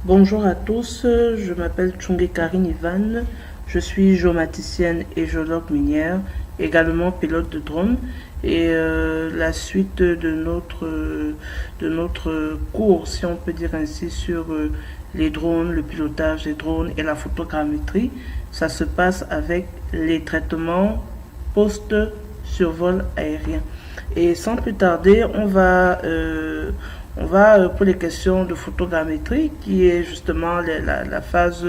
Bonjour à tous, je m'appelle Tchungé Karine Ivan, je suis géomaticienne et géologue minière, également pilote de drone. Et la suite de notre cours, si on peut dire ainsi, sur les drones, le pilotage des drones et la photogrammétrie, ça se passe avec les traitements post-survol aérien. Et sans plus tarder, on va pour les questions de photogrammétrie, qui est justement la phase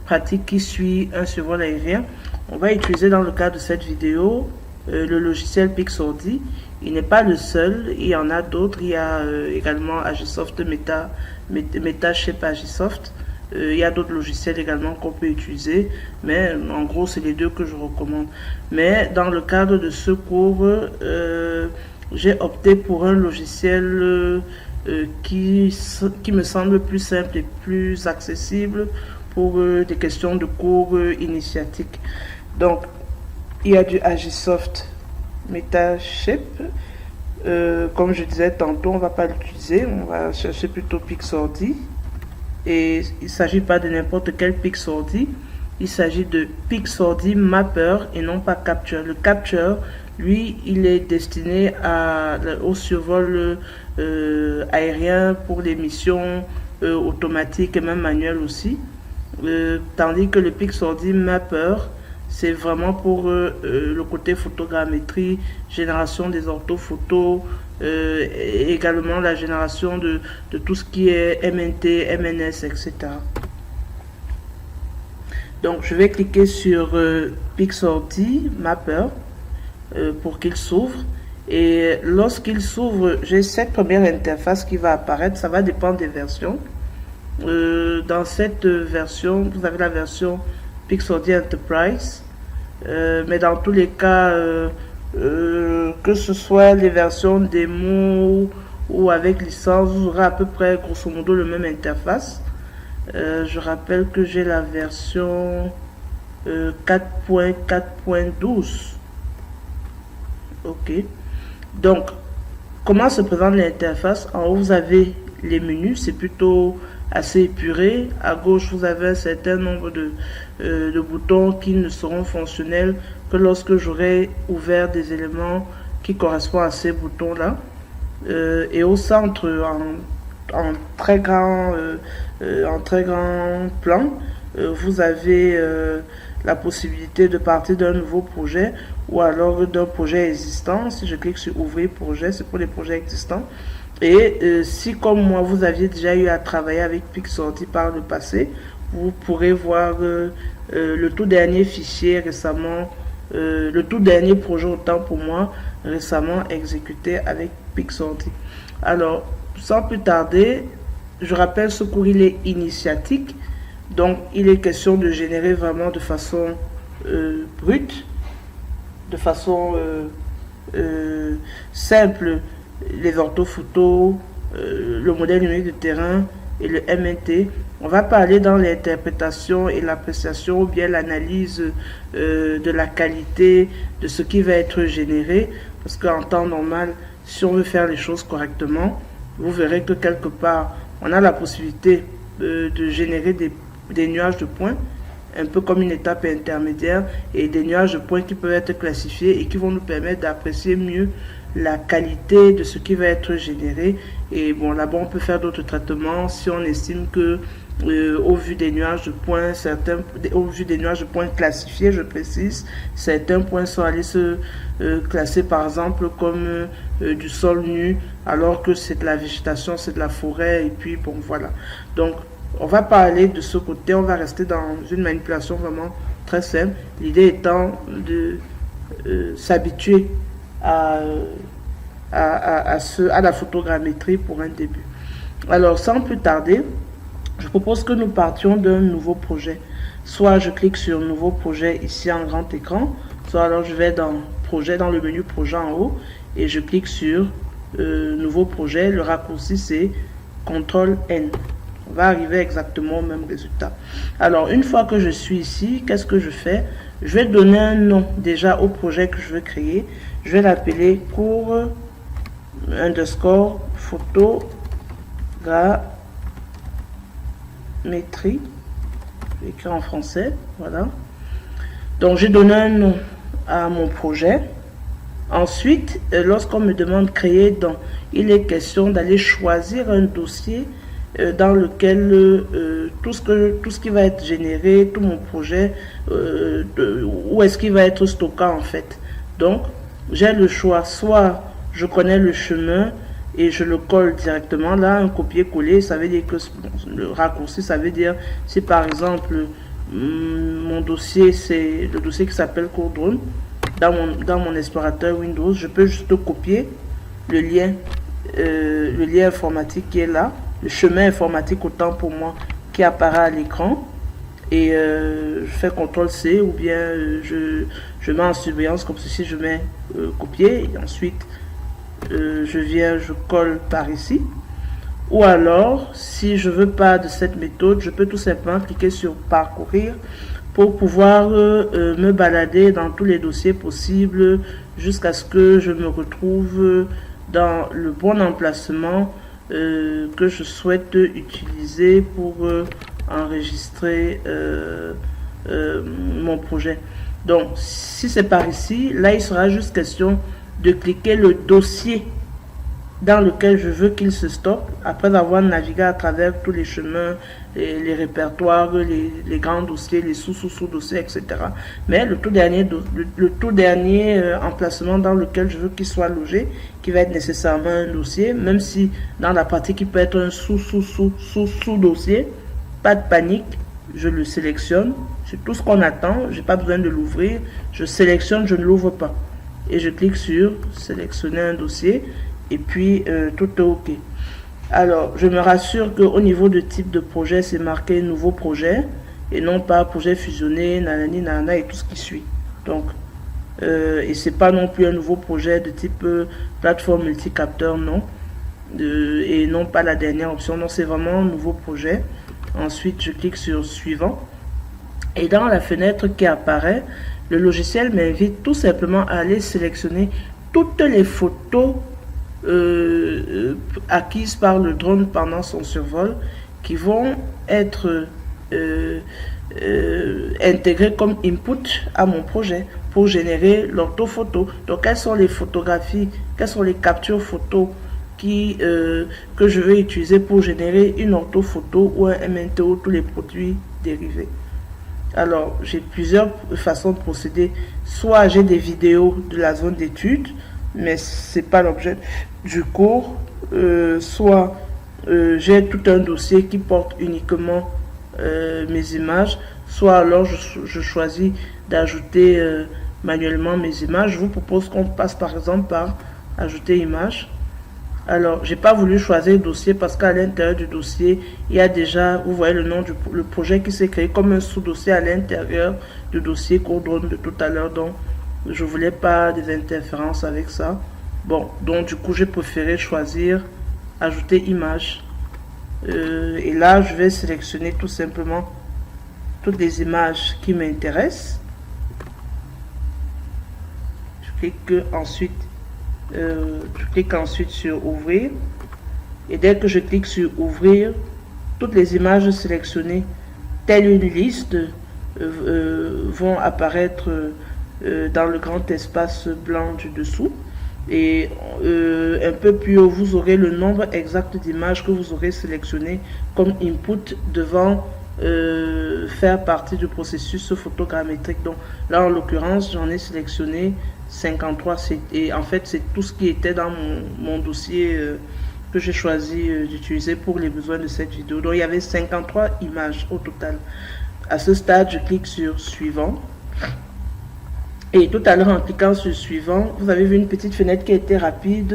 pratique qui suit un survol aérien. On va utiliser dans le cadre de cette vidéo le logiciel Pixordi. Il n'est pas le seul, il y en a d'autres. Il y a également Agisoft MetaShape Agisoft. Il y a d'autres logiciels également qu'on peut utiliser, mais en gros, c'est les deux que je recommande. Mais dans le cadre de ce cours, j'ai opté pour un logiciel qui me semble plus simple et plus accessible pour des questions de cours initiatiques. Donc, il y a du Agisoft MetaShape. Comme je disais tantôt, on ne va pas l'utiliser, on va chercher plutôt Pixordi. Et il ne s'agit pas de n'importe quel Pixordi, il s'agit de Pixordi Mapper et non pas Capture. Le Capture, lui, il est destiné au survol aérien pour les missions automatiques et même manuelles aussi. Tandis que le Pixordi Mapper, c'est vraiment pour le côté photogrammétrie, génération des orthophotos, et également la génération de tout ce qui est MNT, MNS, etc. Donc je vais cliquer sur Pixordi Mapper pour qu'il s'ouvre. Et lorsqu'il s'ouvre, j'ai cette première interface qui va apparaître. Ça va dépendre des versions. Dans cette version, vous avez la version Pixordi Enterprise. Mais dans tous les cas, que ce soit les versions démo ou avec licence, vous aurez à peu près grosso modo le même interface. Je rappelle que j'ai la version 4.4.12. Ok. Donc, comment se présente l'interface? En haut, vous avez les menus, c'est plutôt assez épuré. À gauche, vous avez un certain nombre de boutons qui ne seront fonctionnels que lorsque j'aurai ouvert des éléments qui correspondent à ces boutons-là. Et au centre, en très grand plan, vous avez la possibilité de partir d'un nouveau projet ou alors d'un projet existant. Si je clique sur ouvrir projet, c'est pour les projets existants. Et si comme moi vous aviez déjà eu à travailler avec Pixordi par le passé, vous pourrez voir le tout dernier fichier récemment, le tout dernier projet autant pour moi récemment exécuté avec Pixordi. Alors sans plus tarder, je rappelle ce cours, il est initiatique, donc il est question de générer vraiment de façon brute, de façon simple, les orthophotos, le modèle numérique de terrain et le MNT. On va parler dans l'interprétation et l'appréciation ou bien l'analyse de la qualité de ce qui va être généré, parce qu'en temps normal, si on veut faire les choses correctement, vous verrez que quelque part, on a la possibilité de générer des nuages de points, un peu comme une étape intermédiaire, et des nuages de points qui peuvent être classifiés et qui vont nous permettre d'apprécier mieux la qualité de ce qui va être généré. Et bon, là-bas, on peut faire d'autres traitements si on estime que au vu des nuages de points, au vu des nuages de points classifiés, je précise, certains points sont allés se classer par exemple comme du sol nu, alors que c'est de la végétation, c'est de la forêt, et puis bon, voilà. Donc, on va parler de ce côté, on va rester dans une manipulation vraiment très simple. L'idée étant de s'habituer à la photogrammétrie pour un début. Alors, sans plus tarder, je propose que nous partions d'un nouveau projet. Soit je clique sur nouveau projet ici en grand écran, soit alors je vais dans projet, dans le menu projet en haut, et je clique sur nouveau projet. Le raccourci c'est CTRL N. On va arriver exactement au même résultat. Alors, une fois que je suis ici, qu'est-ce que je fais? Je vais donner un nom déjà au projet que je veux créer. Je vais l'appeler cours underscore photographie photogrammétrie. Je vais écrire en français, voilà. Donc, j'ai donné un nom à mon projet. Ensuite, lorsqu'on me demande créer, donc, il est question d'aller choisir un dossier dans lequel tout ce qui va être généré, tout mon projet, où est-ce qu'il va être stocké en fait. Donc, j'ai le choix, soit je connais le chemin et je le colle directement là, un copier-coller, ça veut dire que le raccourci, ça veut dire si par exemple mon dossier, c'est le dossier qui s'appelle Cours Drone, dans mon explorateur Windows, je peux juste copier le lien informatique qui est là, le chemin informatique autant pour moi qui apparaît à l'écran, et je fais CTRL-C ou bien je mets en surveillance comme ceci, je mets copier, et ensuite je colle par ici. Ou alors, si je veux pas de cette méthode, je peux tout simplement cliquer sur parcourir pour pouvoir me balader dans tous les dossiers possibles jusqu'à ce que je me retrouve dans le bon emplacement que je souhaite utiliser pour enregistrer mon projet. Donc, si c'est par ici, là, il sera juste question de cliquer le dossier dans lequel je veux qu'il se stoppe, après avoir navigué à travers tous les chemins, les répertoires, les grands dossiers, les sous-dossiers, etc. Mais le tout dernier emplacement dans lequel je veux qu'il soit logé, qui va être nécessairement un dossier, même si dans la partie qui peut être un sous-dossier, pas de panique, je le sélectionne, c'est tout ce qu'on attend, j'ai pas besoin de l'ouvrir, je sélectionne, je ne l'ouvre pas. Et je clique sur sélectionner un dossier, et puis tout est OK. Alors, je me rassure qu'au niveau de type de projet, c'est marqué nouveau projet et non pas projet fusionné, nanani, nanana et tout ce qui suit. Donc, et c'est pas non plus un nouveau projet de type plateforme multicapteur, non. Et non pas la dernière option, non, c'est vraiment un nouveau projet. Ensuite, je clique sur suivant. Et dans la fenêtre qui apparaît, le logiciel m'invite tout simplement à aller sélectionner toutes les photos acquises par le drone pendant son survol qui vont être intégrées comme input à mon projet pour générer l'orthophoto. Donc quelles sont les photographies, quelles sont les captures photos que je vais utiliser pour générer une orthophoto ou un MNTO, tous les produits dérivés. Alors j'ai plusieurs façons de procéder. Soit j'ai des vidéos de la zone d'étude, mais c'est pas l'objet du cours, soit j'ai tout un dossier qui porte uniquement mes images, soit alors je choisis d'ajouter manuellement mes images. Je vous propose qu'on passe par exemple par ajouter image. Alors, j'ai pas voulu choisir dossier parce qu'à l'intérieur du dossier, il y a déjà, vous voyez le nom du projet qui s'est créé comme un sous-dossier à l'intérieur du dossier Cours Drone de tout à l'heure. Donc, je voulais pas des interférences avec ça. Bon, donc du coup, j'ai préféré choisir ajouter image. Et là, je vais sélectionner tout simplement toutes les images qui m'intéressent. Je clique ensuite sur ouvrir, et dès que je clique sur ouvrir, toutes les images sélectionnées telle une liste vont apparaître dans le grand espace blanc du dessous, et un peu plus haut vous aurez le nombre exact d'images que vous aurez sélectionnées comme input devant faire partie du processus photogrammétrique. Donc là en l'occurrence j'en ai sélectionné 53, et en fait c'est tout ce qui était dans mon dossier que j'ai choisi d'utiliser pour les besoins de cette vidéo. Donc il y avait 53 images au total. À ce stade, je clique sur suivant, et tout à l'heure en cliquant sur suivant, vous avez vu une petite fenêtre qui était rapide,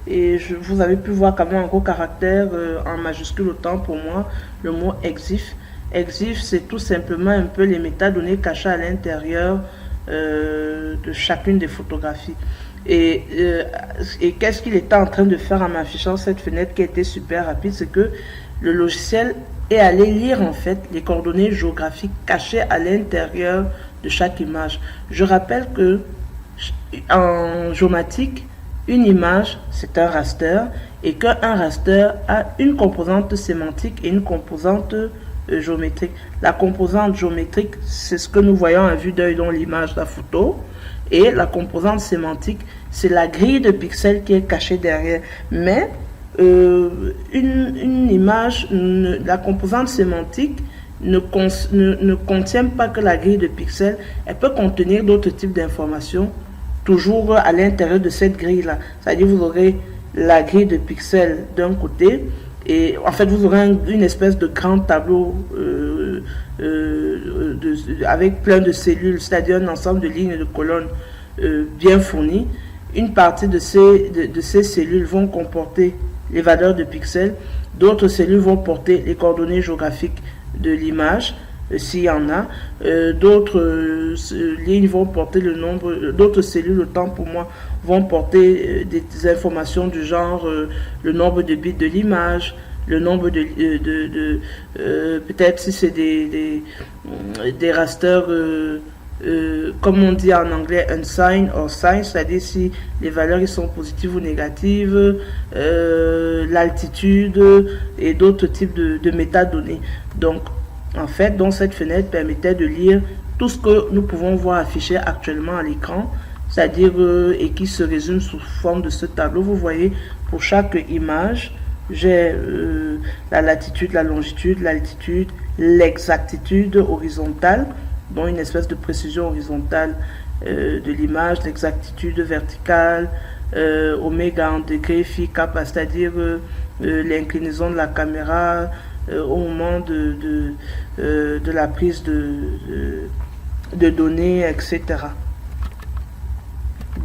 et vous avez pu voir quand même en gros caractère en majuscule autant pour moi le mot EXIF. EXIF, c'est tout simplement un peu les métadonnées cachées à l'intérieur de chacune des photographies. Et qu'est-ce qu'il était en train de faire en m'affichant cette fenêtre qui était super rapide, c'est que le logiciel est allé lire en fait les coordonnées géographiques cachées à l'intérieur de chaque image. Je rappelle que en géomatique, une image c'est un raster, et qu'un raster a une composante sémantique et une composante géométrique. La composante géométrique, c'est ce que nous voyons à vue d'œil dans l'image, la photo. Et la composante sémantique, c'est la grille de pixels qui est cachée derrière. Mais une image, la composante sémantique ne contient pas que la grille de pixels, elle peut contenir d'autres types d'informations, toujours à l'intérieur de cette grille-là. C'est-à-dire vous aurez la grille de pixels d'un côté, et en fait vous aurez une espèce de grand tableau avec plein de cellules, c'est-à-dire un ensemble de lignes et de colonnes bien fournies. Une partie de ces cellules vont comporter les valeurs de pixels, d'autres cellules vont porter les coordonnées géographiques de l'image, s'il y en a, d'autres lignes vont porter le nombre, d'autres cellules, autant pour moi, vont porter des informations du genre le nombre de bits de l'image, le nombre peut-être si c'est des rasters, comme on dit en anglais, unsigned or signed, c'est-à-dire si les valeurs ils sont positives ou négatives, l'altitude et d'autres types de métadonnées. Donc, en fait, dans cette fenêtre permettait de lire tout ce que nous pouvons voir affiché actuellement à l'écran, c'est-à-dire et qui se résume sous forme de ce tableau. Vous voyez, pour chaque image, j'ai la latitude, la longitude, l'altitude, l'exactitude horizontale, donc une espèce de précision horizontale de l'image, l'exactitude verticale, oméga en degrés, phi, kappa, c'est-à-dire l'inclinaison de la caméra au moment de la prise de données, etc.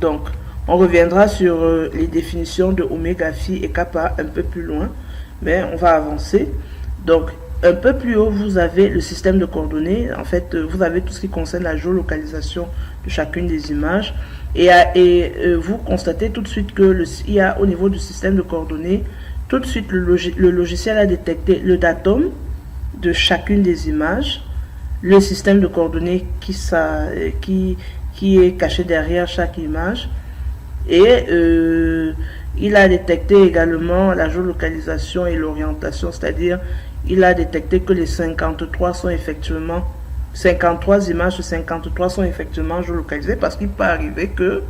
Donc, on reviendra sur les définitions de oméga, phi et kappa un peu plus loin, mais on va avancer. Donc, un peu plus haut, vous avez le système de coordonnées. En fait, vous avez tout ce qui concerne la géolocalisation de chacune des images. Et vous constatez tout de suite que il y a au niveau du système de coordonnées, tout de suite le logiciel a détecté le datum de chacune des images, le système de coordonnées qui est caché derrière chaque image, et il a détecté également la géolocalisation et l'orientation, c'est-à-dire il a détecté que les 53 sont effectivement 53 images sur 53 sont effectivement géolocalisées, parce qu'il peut arriver que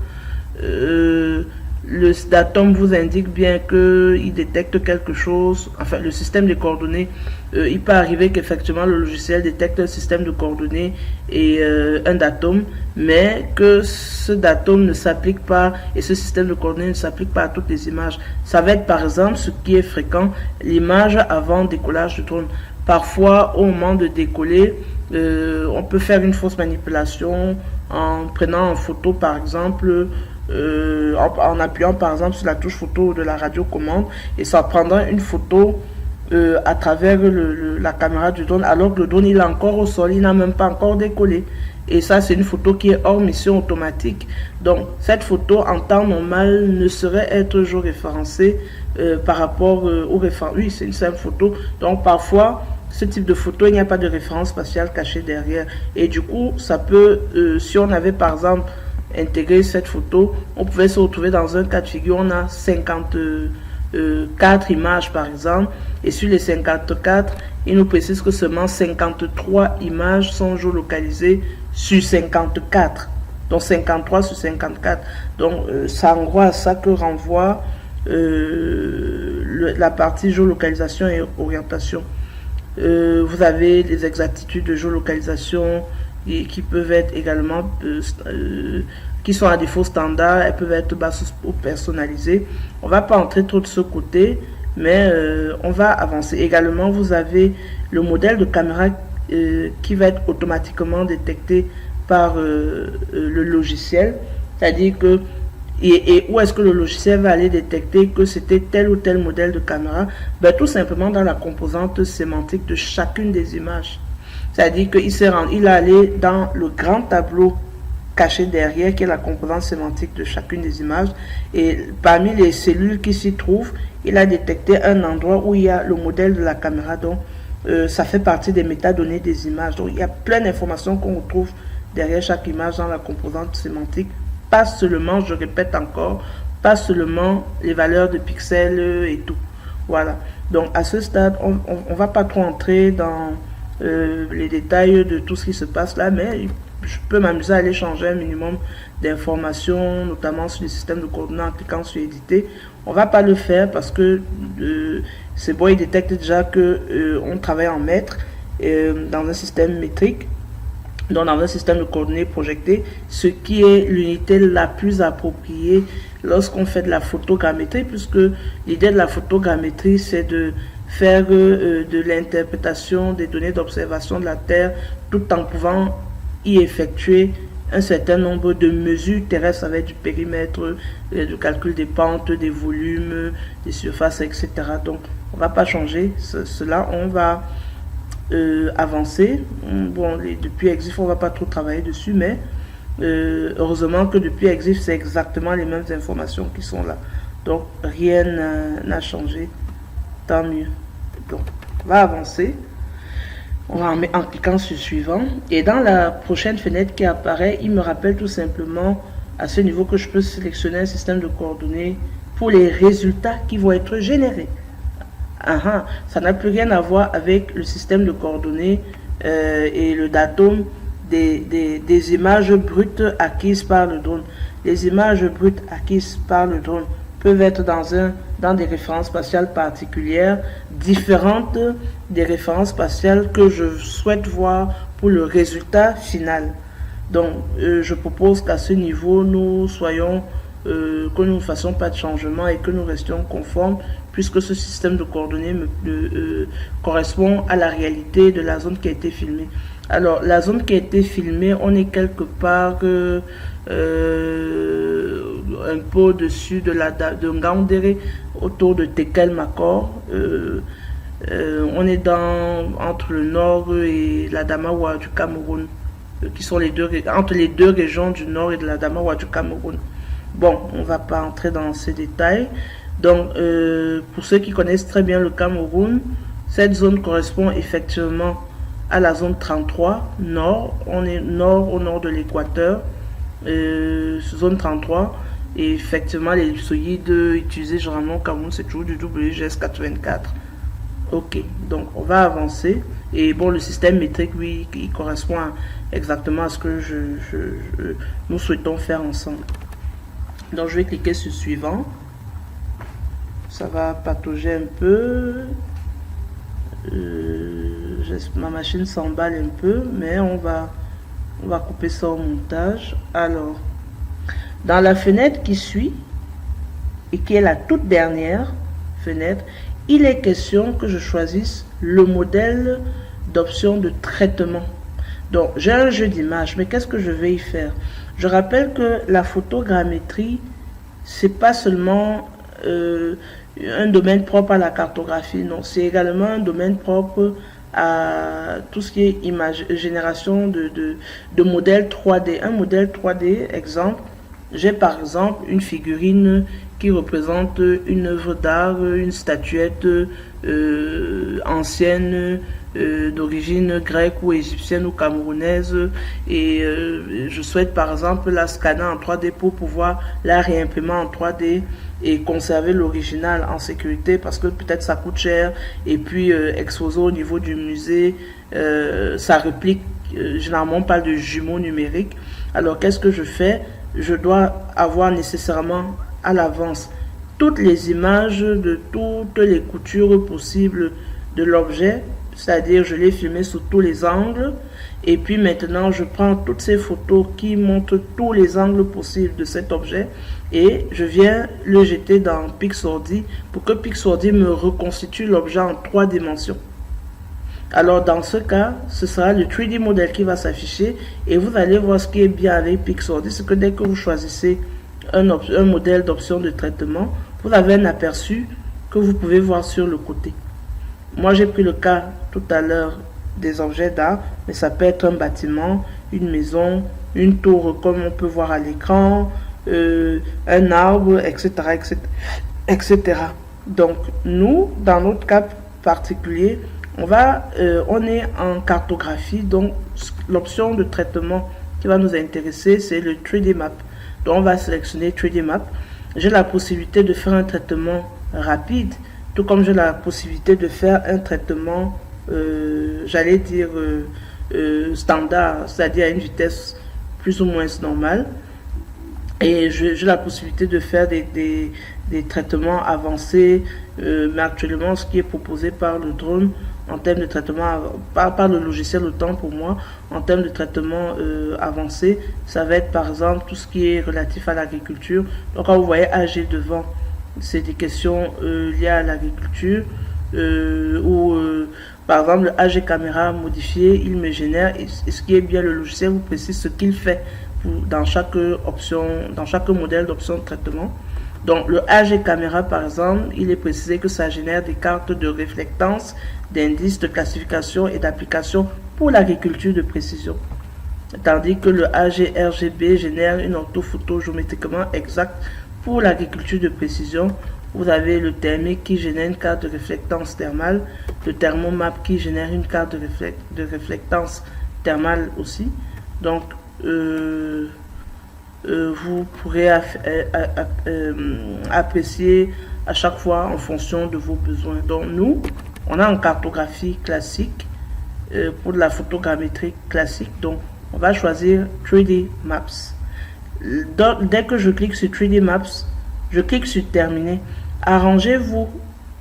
le datum vous indique bien qu'il détecte quelque chose, enfin le système de coordonnées, il peut arriver qu'effectivement le logiciel détecte un système de coordonnées et un datum, mais que ce datum ne s'applique pas et ce système de coordonnées ne s'applique pas à toutes les images. Ça va être par exemple, ce qui est fréquent, l'image avant décollage du drone. Parfois au moment de décoller, on peut faire une fausse manipulation en prenant en photo par exemple, en appuyant par exemple sur la touche photo de la radiocommande et ça prendra une photo à travers la caméra du drone, alors que le drone il est encore au sol, il n'a même pas encore décollé. Et ça, c'est une photo qui est hors mission automatique. Donc, cette photo en temps normal ne saurait être géoréférencée par rapport au référent. Oui, c'est une simple photo. Donc, parfois, ce type de photo, il n'y a pas de référence spatiale cachée derrière. Et du coup, ça peut, si on avait par exemple intégrer cette photo, on pouvait se retrouver dans un cas de figure, on a 54 images par exemple, et sur les 54, il nous précise que seulement 53 images sont géolocalisées sur 54, donc 53 sur 54. Donc ça renvoie à ça que renvoie la partie géolocalisation et orientation. Vous avez les exactitudes de géolocalisation qui peuvent être également qui sont à défaut standard, elles peuvent être basses ou personnalisées. On ne va pas entrer trop de ce côté, mais on va avancer. Également, vous avez le modèle de caméra qui va être automatiquement détecté par le logiciel, c'est-à-dire que et où est-ce que le logiciel va aller détecter que c'était tel ou tel modèle de caméra? Ben, tout simplement dans la composante sémantique de chacune des images. C'est-à-dire qu'il il est allé dans le grand tableau caché derrière, qui est la composante sémantique de chacune des images. Et parmi les cellules qui s'y trouvent, il a détecté un endroit où il y a le modèle de la caméra. Donc, ça fait partie des métadonnées des images. Donc, il y a plein d'informations qu'on retrouve derrière chaque image dans la composante sémantique. Pas seulement, je répète encore, pas seulement les valeurs de pixels et tout. Voilà. Donc, à ce stade, on ne va pas trop entrer dans les détails de tout ce qui se passe là, mais je peux m'amuser à aller changer un minimum d'informations, notamment sur le système de coordonnées en cliquant sur éditer. On va pas le faire parce que c'est bon, il détecte déjà que on travaille en mètres dans un système métrique, donc dans un système de coordonnées projetées, ce qui est l'unité la plus appropriée lorsqu'on fait de la photogrammétrie, puisque l'idée de la photogrammétrie, c'est de faire de l'interprétation des données d'observation de la Terre tout en pouvant y effectuer un certain nombre de mesures terrestres avec du périmètre, du calcul des pentes, des volumes, des surfaces, etc. Donc, on ne va pas changer cela, on va avancer. Bon, depuis Exif, on ne va pas trop travailler dessus, mais heureusement que depuis Exif, c'est exactement les mêmes informations qui sont là. Donc, rien n'a changé. Tant mieux. Donc, on va avancer. On va en cliquant sur suivant. Et dans la prochaine fenêtre qui apparaît, il me rappelle tout simplement à ce niveau que je peux sélectionner un système de coordonnées pour les résultats qui vont être générés. Ça n'a plus rien à voir avec le système de coordonnées et le datum des images brutes acquises par le drone. Les images brutes acquises par le drone peuvent être dans des références spatiales particulières, différentes des références spatiales que je souhaite voir pour le résultat final. Donc, je propose qu'à ce niveau, nous soyons, que nous ne fassions pas de changement et que nous restions conformes, puisque ce système de coordonnées correspond à la réalité de la zone qui a été filmée. Alors, la zone qui a été filmée, on est quelque part un peu au-dessus de Ngaoundéré, autour de Tekel Makor. On est entre le nord et la Damawa du Cameroun, qui sont entre les deux régions du nord et de la Damawa du Cameroun. Bon, on ne va pas entrer dans ces détails. Donc, pour ceux qui connaissent très bien le Cameroun, cette zone correspond effectivement à la zone 33 nord. On est au nord de l'équateur, zone 33. Et effectivement, les ellipsoïdes utilisés généralement au Cameroun, c'est toujours du WGS84. Ok, donc on va avancer. Et bon, le système métrique, oui, il correspond exactement à ce que nous souhaitons faire ensemble. Donc, je vais cliquer sur suivant. Ça va patauger un peu. Ma machine s'emballe un peu, mais on va couper ça au montage. Alors, dans la fenêtre qui suit, et qui est la toute dernière fenêtre, il est question que je choisisse le modèle d'option de traitement. Donc, j'ai un jeu d'images, mais qu'est-ce que je vais y faire? Je rappelle que la photogrammétrie, c'est pas seulement un domaine propre à la cartographie, non, c'est également un domaine propre à tout ce qui est génération de modèles 3D. Un modèle 3D, exemple, j'ai par exemple une figurine qui représente une œuvre d'art, une statuette ancienne d'origine grecque ou égyptienne ou camerounaise, et je souhaite par exemple la scanner en 3D pour pouvoir la réimprimer en 3D et conserver l'original en sécurité, parce que peut-être ça coûte cher, et puis exposer au niveau du musée, ça réplique généralement on parle de jumeaux numériques. Alors qu'est-ce que je fais? Je dois avoir nécessairement à l'avance toutes les images de toutes les coutures possibles de l'objet, c'est-à-dire je l'ai filmé sous tous les angles, et puis maintenant je prends toutes ces photos qui montrent tous les angles possibles de cet objet et je viens le jeter dans Pixordi pour que Pixordi me reconstitue l'objet en 3 dimensions. Alors dans ce cas, ce sera le 3D modèle qui va s'afficher, et vous allez voir ce qui est bien avec Pixordi, c'est que dès que vous choisissez un modèle d'option de traitement, vous avez un aperçu que vous pouvez voir sur le côté. Moi j'ai pris le cas tout à l'heure des objets d'art, mais ça peut être un bâtiment, une maison, une tour comme on peut voir à l'écran, un arbre, etc., etc., etc. Donc nous, dans notre cas particulier, on est en cartographie, donc l'option de traitement qui va nous intéresser, c'est le 3D Map. Donc on va sélectionner 3D Map. J'ai la possibilité de faire un traitement rapide, tout comme j'ai la possibilité de faire un traitement j'allais dire, standard, c'est-à-dire à une vitesse plus ou moins normale. Et j'ai la possibilité de faire des traitements avancés, mais actuellement, ce qui est proposé par le drone en termes de traitement, par le logiciel autant pour moi, en termes de traitement avancé, ça va être par exemple tout ce qui est relatif à l'agriculture. Donc quand vous voyez AG devant, c'est des questions liées à l'agriculture, ou par exemple le AG caméra modifié, il me génère, et ce qui est bien, le logiciel vous précise ce qu'il fait dans chaque option, dans chaque modèle d'option de traitement. Donc le AG caméra par exemple, il est précisé que ça génère des cartes de réflectance, d'indices, de classification et d'application pour l'agriculture de précision. Tandis que le AG RGB génère une orthophoto géométriquement exacte pour l'agriculture de précision. Vous avez le thermique qui génère une carte de réflectance thermale, le thermomap qui génère une carte de réflectance thermale aussi. Donc vous pourrez apprécier à chaque fois en fonction de vos besoins. Donc nous, on a en cartographie classique pour de la photogrammétrie classique. Donc on va choisir 3D Maps. Dès que je clique sur 3D Maps, je clique sur terminer. Arrangez-vous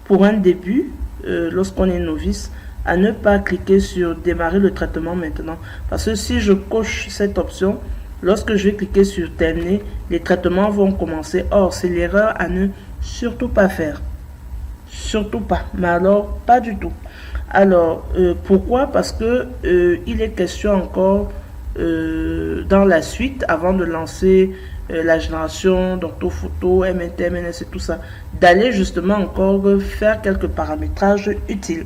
pour un début, lorsqu'on est novice, à ne pas cliquer sur démarrer le traitement maintenant. Parce que si je coche cette option, lorsque je vais cliquer sur terminer, les traitements vont commencer. Or, c'est l'erreur à ne surtout pas faire. Surtout pas. Mais alors, pas du tout. Alors, pourquoi? Parce que il est question encore dans la suite, avant de lancer la génération d'orthophoto, MNT, MNS et tout ça, d'aller justement encore faire quelques paramétrages utiles.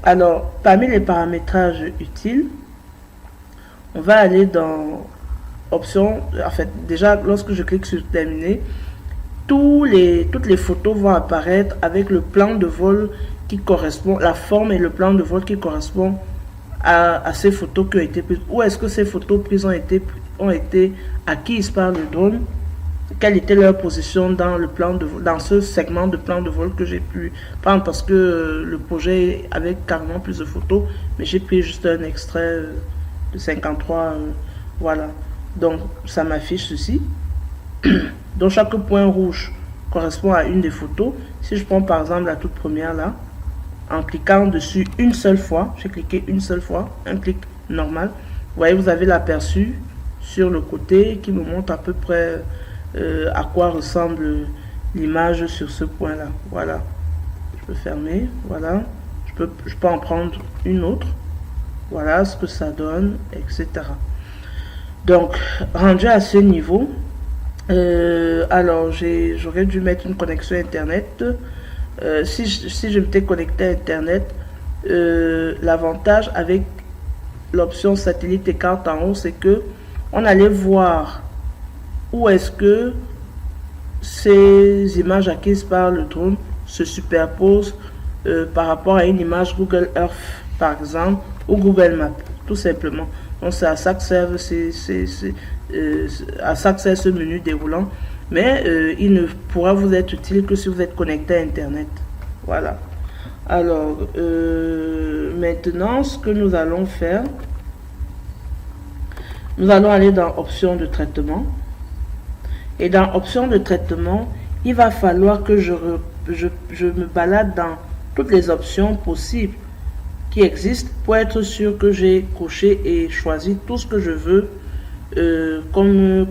Alors, parmi les paramétrages utiles, on va aller dans option, en fait, déjà, lorsque je clique sur terminer, toutes les photos vont apparaître avec le plan de vol qui correspond, la forme et le plan de vol qui correspond à ces photos qui ont été prises. Où est-ce que ces photos prises ont été acquises par le drone? Quelle était leur position dans le plan de vol, dans ce segment de plan de vol que j'ai pu prendre, parce que le projet avait carrément plus de photos, mais j'ai pris juste un extrait de 53, voilà. Donc ça m'affiche ceci. Donc chaque point rouge correspond à une des photos. Si je prends par exemple la toute première là, en cliquant dessus une seule fois, j'ai cliqué une seule fois, un clic normal, vous voyez, vous avez l'aperçu sur le côté qui me montre à peu près à quoi ressemble l'image sur ce point là. Voilà, je peux fermer, voilà, je peux en prendre une autre, voilà ce que ça donne, etc. Donc rendu à ce niveau, alors j'aurais dû mettre une connexion internet. Si je m'étais connecté à internet, l'avantage avec l'option satellite et carte en haut, c'est que on allait voir où est-ce que ces images acquises par le drone se superposent par rapport à une image Google Earth par exemple, ou Google Maps, tout simplement. Donc c'est à ça que servent à ça que sert ce menu déroulant, mais il ne pourra vous être utile que si vous êtes connecté à internet. Voilà. Alors maintenant, ce que nous allons faire, nous allons aller dans options de traitement, et dans options de traitement, il va falloir que je me balade dans toutes les options possibles qui existent pour être sûr que j'ai coché et choisi tout ce que je veux comme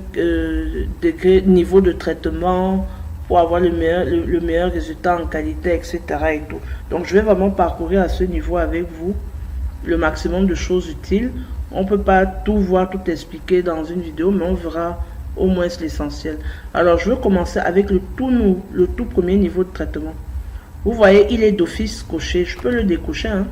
degré, niveau de traitement, pour avoir le meilleur résultat en qualité, etc. et tout. Donc je vais vraiment parcourir à ce niveau avec vous le maximum de choses utiles. On ne peut pas tout voir, tout expliquer dans une vidéo, mais on verra au moins l'essentiel. Alors je vais commencer avec le tout premier niveau de traitement. Vous voyez, il est d'office coché. Je peux le décocher, hein.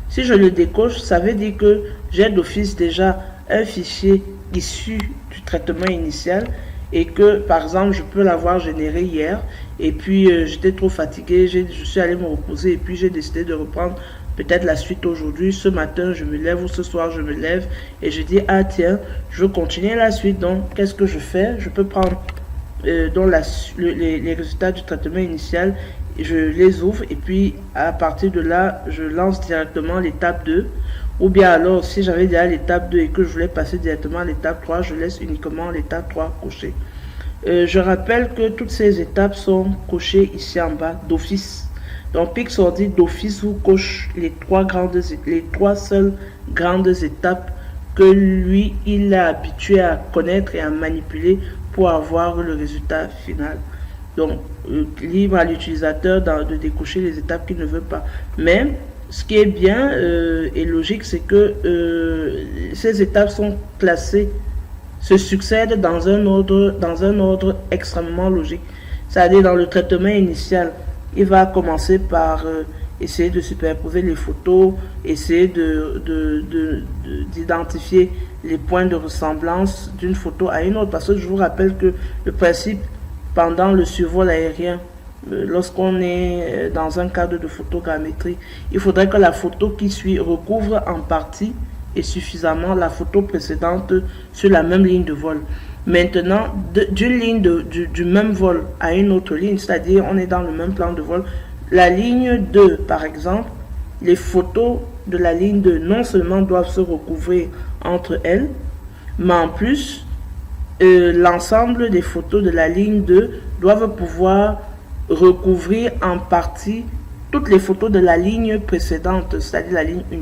Si je le décoche, ça veut dire que j'ai d'office déjà un fichier issu du traitement initial, et que par exemple je peux l'avoir généré hier, et puis j'étais trop fatigué, je suis allé me reposer, et puis j'ai décidé de reprendre peut-être la suite aujourd'hui. Ce matin je me lève, ou ce soir je me lève, et je dis ah tiens, je veux continuer la suite. Donc qu'est-ce que je fais? Je peux prendre les résultats du traitement initial je les ouvre et puis à partir de là, je lance directement l'étape 2. Ou bien alors, si j'avais déjà l'étape 2 et que je voulais passer directement à l'étape 3, je laisse uniquement l'étape 3 cochée. Je rappelle que toutes ces étapes sont cochées ici en bas d'office. Donc Pixordi d'office vous coche les trois seules grandes étapes que lui, il est habitué à connaître et à manipuler pour avoir le résultat final. Donc, libre à l'utilisateur de décocher les étapes qu'il ne veut pas. Mais, ce qui est bien et logique, c'est que ces étapes sont classées, se succèdent dans un ordre extrêmement logique. C'est-à-dire, dans le traitement initial, il va commencer par essayer de superposer les photos, essayer d'identifier les points de ressemblance d'une photo à une autre. Parce que je vous rappelle que le principe pendant le survol aérien, lorsqu'on est dans un cadre de photogrammétrie, il faudrait que la photo qui suit recouvre en partie et suffisamment la photo précédente sur la même ligne de vol. Maintenant, d'une ligne du même vol à une autre ligne, c'est-à-dire on est dans le même plan de vol, la ligne 2 par exemple, les photos de la ligne 2 non seulement doivent se recouvrir entre elles, mais en plus, l'ensemble des photos de la ligne 2 doivent pouvoir recouvrir en partie toutes les photos de la ligne précédente, c'est-à-dire la ligne 1.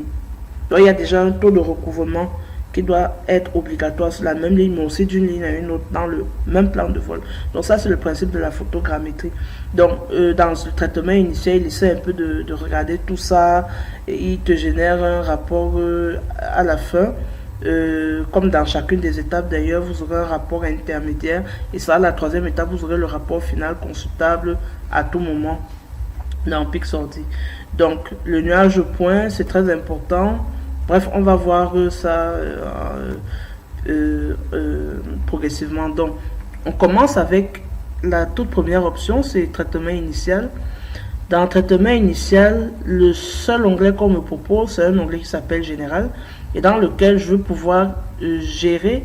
Donc il y a déjà un taux de recouvrement qui doit être obligatoire sur la même ligne, mais aussi d'une ligne à une autre dans le même plan de vol. Donc ça, c'est le principe de la photogrammétrie. Donc dans le traitement initial, il essaie un peu de regarder tout ça, et il te génère un rapport à la fin. Comme dans chacune des étapes d'ailleurs, vous aurez un rapport intermédiaire et ça, la troisième étape, vous aurez le rapport final consultable à tout moment dans Pixordi. Donc le nuage point, c'est très important. Bref, on va voir ça progressivement. Donc on commence avec la toute première option, c'est traitement initial. Dans le traitement initial, le seul onglet qu'on me propose, c'est un onglet qui s'appelle Général, et dans lequel je veux pouvoir gérer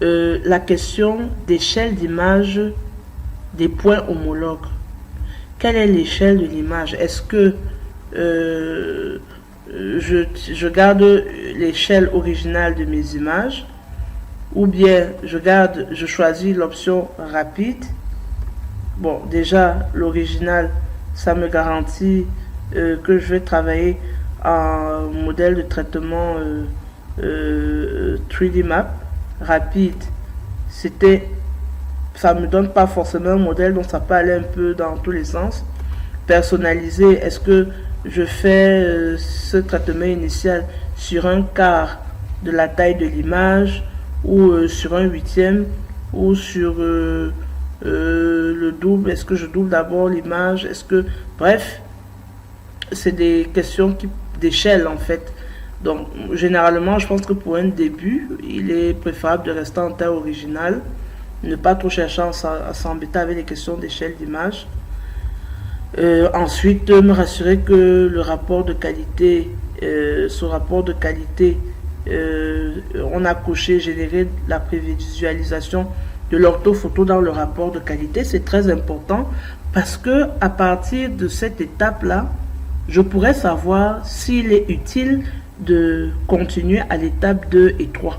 la question d'échelle d'image des points homologues. Quelle est l'échelle de l'image? Est-ce que je garde l'échelle originale de mes images, ou bien je choisis l'option rapide? Bon, déjà, l'original, ça me garantit que je vais travailler en modèle de traitement 3D map rapide. Ça me donne pas forcément un modèle, donc ça peut aller un peu dans tous les sens. Personnalisé, est-ce que je fais ce traitement initial sur un quart de la taille de l'image, ou sur un huitième, ou sur le double? Est-ce que je double d'abord l'image? Bref, c'est des questions d'échelle en fait. Donc généralement, je pense que pour un début, il est préférable de rester en taille originale, ne pas trop chercher à s'embêter avec les questions d'échelle d'image. Ensuite, me rassurer que le rapport de qualité, on a coché générer la prévisualisation de l'orthophoto dans le rapport de qualité. C'est très important parce que à partir de cette étape-là, je pourrais savoir s'il est utile de continuer à l'étape 2 et 3.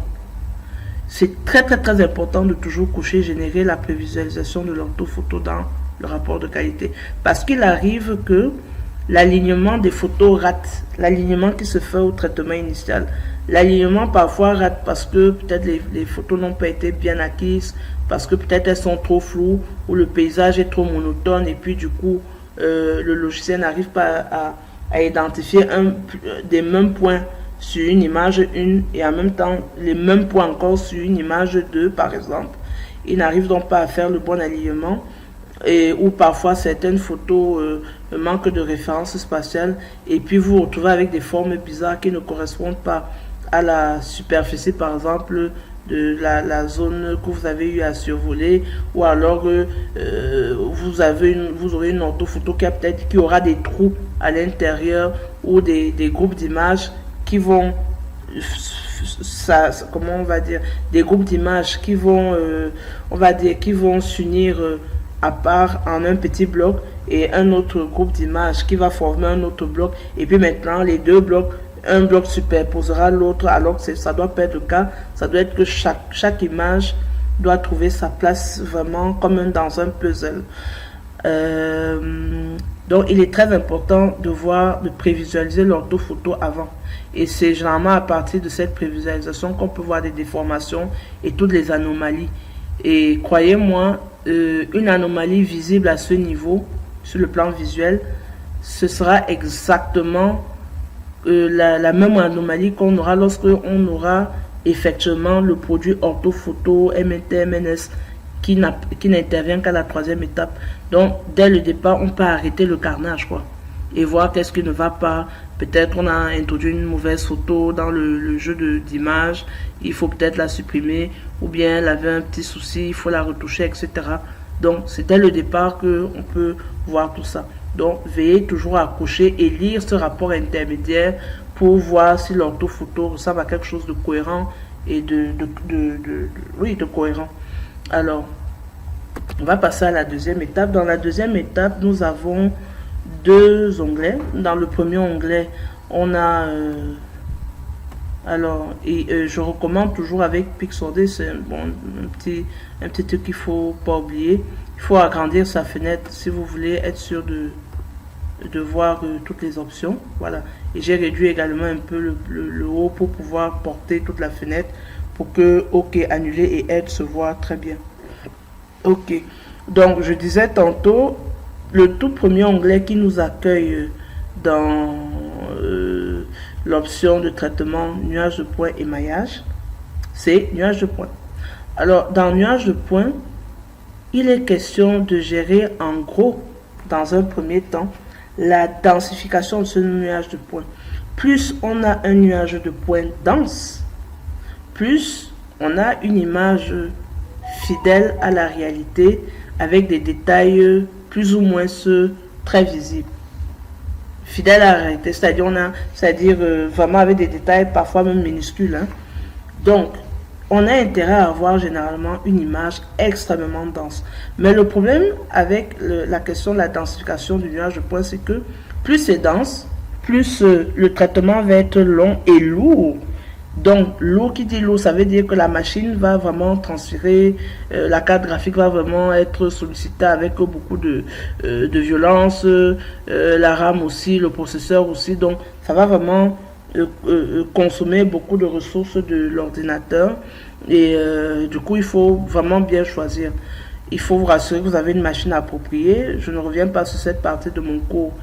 C'est très important de toujours cocher générer la prévisualisation de l'orthophoto dans le rapport de qualité. Parce qu'il arrive que l'alignement des photos rate, l'alignement qui se fait au traitement initial. L'alignement parfois rate parce que peut-être les photos n'ont pas été bien acquises, parce que peut-être elles sont trop floues, ou le paysage est trop monotone, et puis du coup, le logiciel n'arrive pas à identifier des mêmes points sur une image 1 et en même temps les mêmes points encore sur une image 2 par exemple. Il n'arrive donc pas à faire le bon alignement, ou parfois certaines photos manquent de référence spatiale et puis vous vous retrouvez avec des formes bizarres qui ne correspondent pas à la superficie par exemple de la zone que vous avez eu à survoler, ou alors vous aurez une orthophoto qui aura des trous à l'intérieur, ou des groupes d'images qui vont comment on va dire, des groupes d'images qui vont on va dire qui vont s'unir à part en un petit bloc et un autre groupe d'images qui va former un autre bloc. Et puis maintenant, les deux blocs, un bloc superposera l'autre, alors que ça doit pas être le cas. Ça doit être que chaque image doit trouver sa place vraiment comme dans un puzzle. Donc il est très important de prévisualiser l'orthophoto avant. Et c'est généralement à partir de cette prévisualisation qu'on peut voir des déformations et toutes les anomalies. Et croyez-moi, une anomalie visible à ce niveau, sur le plan visuel, ce sera exactement la même anomalie qu'on aura lorsque on aura effectivement le produit orthophoto MNT, MNS qui n'intervient qu'à la troisième étape. Donc, dès le départ, on peut arrêter le carnage, quoi, et voir qu'est-ce qui ne va pas. Peut-être on a introduit une mauvaise photo dans le jeu d'image, il faut peut-être la supprimer, ou bien elle avait un petit souci, il faut la retoucher, etc. Donc, c'est dès le départ qu'on peut voir tout ça. Donc, veillez toujours à cocher et lire ce rapport intermédiaire pour voir si l'orthophoto ressemble à quelque chose de cohérent et de cohérent. Alors, on va passer à la deuxième étape. Dans la deuxième étape, nous avons deux onglets. Dans le premier onglet, on a... je recommande toujours avec Pixordé, c'est un petit truc qu'il ne faut pas oublier. Il faut agrandir sa fenêtre si vous voulez être sûr de voir toutes les options. Voilà. Et j'ai réduit également un peu le haut pour pouvoir porter toute la fenêtre pour que OK, annuler et aide se voit très bien. OK. Donc, je disais tantôt, le tout premier onglet qui nous accueille dans l'option de traitement nuage de points et maillage, c'est nuage de points. Alors, dans nuage de points, il est question de gérer en gros, dans un premier temps, la densification de ce nuage de points. Plus on a un nuage de points dense, plus on a une image fidèle à la réalité avec des détails plus ou moins très visibles. Fidèle à la réalité, c'est-à-dire vraiment avec des détails parfois même minuscules. Hein. Donc, on a intérêt à avoir généralement une image extrêmement dense. Mais le problème avec la question de la densification du nuage de points, c'est que plus c'est dense, plus le traitement va être long et lourd. Donc, lourd, qui dit lourd, ça veut dire que la machine va vraiment transférer, la carte graphique va vraiment être sollicitée avec beaucoup de violence, la RAM aussi, le processeur aussi. Donc, ça va vraiment consommer beaucoup de ressources de l'ordinateur. Et du coup, il faut vraiment bien choisir. Il faut vous rassurer que vous avez une machine appropriée. Je ne reviens pas sur cette partie de mon cours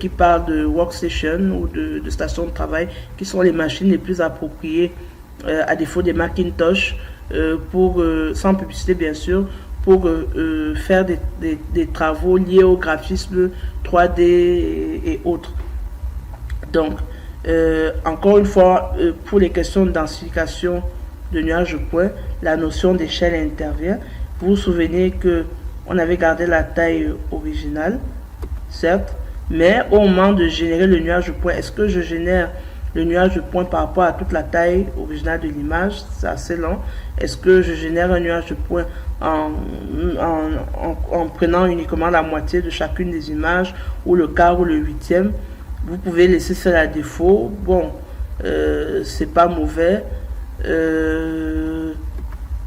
qui parle de workstation ou de station de travail, qui sont les machines les plus appropriées à défaut des Macintosh, sans publicité bien sûr, pour faire des travaux liés au graphisme 3D et autres. Donc, encore une fois, pour les questions de densification de nuages de points, la notion d'échelle intervient. Vous vous souvenez que on avait gardé la taille originale, certes, mais au moment de générer le nuage de points, est-ce que je génère le nuage de points par rapport à toute la taille originale de l'image? C'est assez lent. Est-ce que je génère un nuage de points en prenant uniquement la moitié de chacune des images, ou le quart ou le huitième? Vous pouvez laisser ça à défaut. Bon, c'est pas mauvais.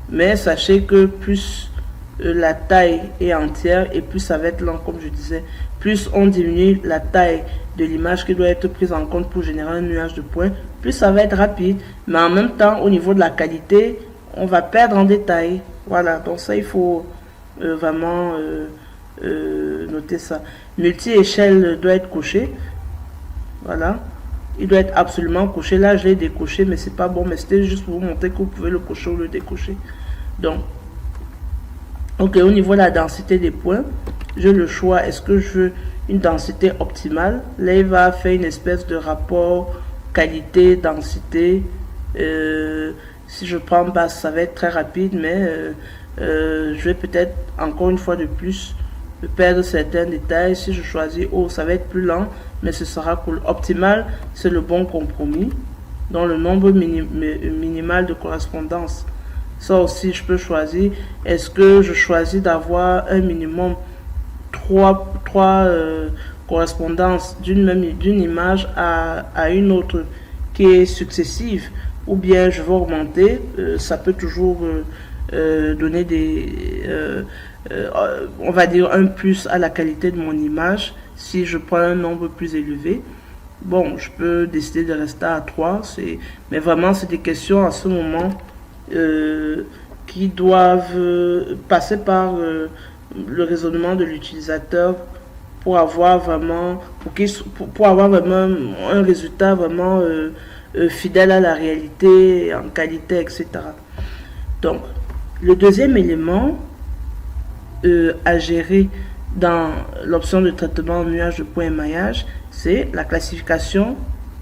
Mais sachez que plus la taille est entière et plus ça va être lent, comme je disais. Plus on diminue la taille de l'image qui doit être prise en compte pour générer un nuage de points, plus ça va être rapide. Mais en même temps, au niveau de la qualité, on va perdre en détail. Voilà, donc ça, il faut vraiment noter ça. Multi-échelle doit être coché. Voilà. Il doit être absolument coché. Là, je l'ai décoché, mais c'est pas bon. Mais c'était juste pour vous montrer que vous pouvez le cocher ou le décocher. Donc, ok, au niveau de la densité des points, j'ai le choix. Est-ce que je veux une densité optimale? Là, il va faire une espèce de rapport qualité-densité. Si je prends basse, ça va être très rapide, mais je vais peut-être, encore une fois de plus, perdre certains détails. Si je choisis haut, ça va être plus lent, mais ce sera cool. Optimal, c'est le bon compromis. Dans le nombre minimal de correspondances Ça aussi, je peux choisir. Est-ce que je choisis d'avoir un minimum trois correspondances d'une image à une autre qui est successive, ou bien je vais augmenter. Ça peut toujours donner on va dire un plus à la qualité de mon image si je prends un nombre plus élevé. Bon, je peux décider de rester à 3, mais vraiment c'est des questions à ce moment qui doivent passer par le raisonnement de l'utilisateur pour avoir vraiment pour avoir vraiment un résultat vraiment fidèle à la réalité, en qualité, etc. Donc, le deuxième élément à gérer dans l'option de traitement nuage de points émaillage, c'est la classification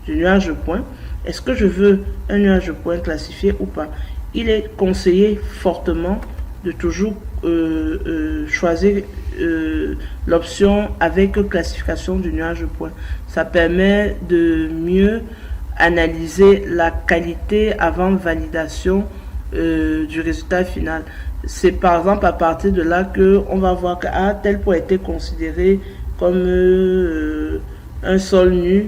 du nuage de points. Est-ce que je veux un nuage de points classifié ou pas? Il est conseillé fortement de toujours choisir l'option avec classification du nuage de points. Ça permet de mieux analyser la qualité avant validation du résultat final. C'est par exemple à partir de là qu'on va voir que tel point a été considéré comme un sol nu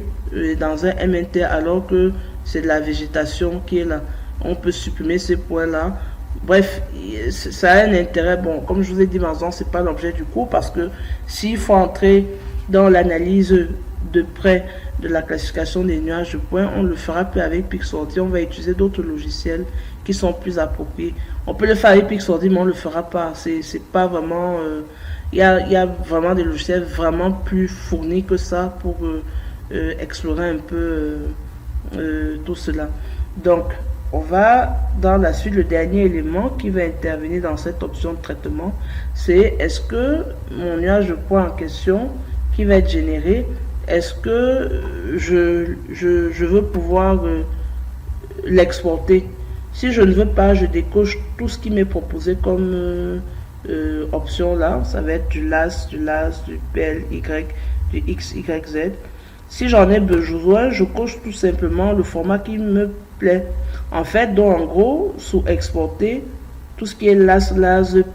dans un MNT alors que c'est de la végétation qui est là. On peut supprimer ces points-là. Bref, ça a un intérêt. Bon, comme je vous ai dit, maintenant, ce n'est pas l'objet du cours parce que s'il faut entrer dans l'analyse de près de la classification des nuages de points, on le fera plus avec Pixordi. On va utiliser d'autres logiciels qui sont plus appropriés. On peut le faire avec Pixordi, mais on ne le fera pas. C'est pas vraiment... Il y a vraiment des logiciels vraiment plus fournis que ça pour explorer un peu tout cela. Donc, on va dans la suite, le dernier élément qui va intervenir dans cette option de traitement, c'est est-ce que mon nuage de points en question qui va être généré, est-ce que je veux pouvoir l'exporter? Si je ne veux pas, je décoche tout ce qui m'est proposé comme option là. Ça va être du LAS, du PLY, du XYZ. Si j'en ai besoin, je coche tout simplement le format qui me plaît. En fait, donc en gros, sous exporter, tout ce qui est LAS,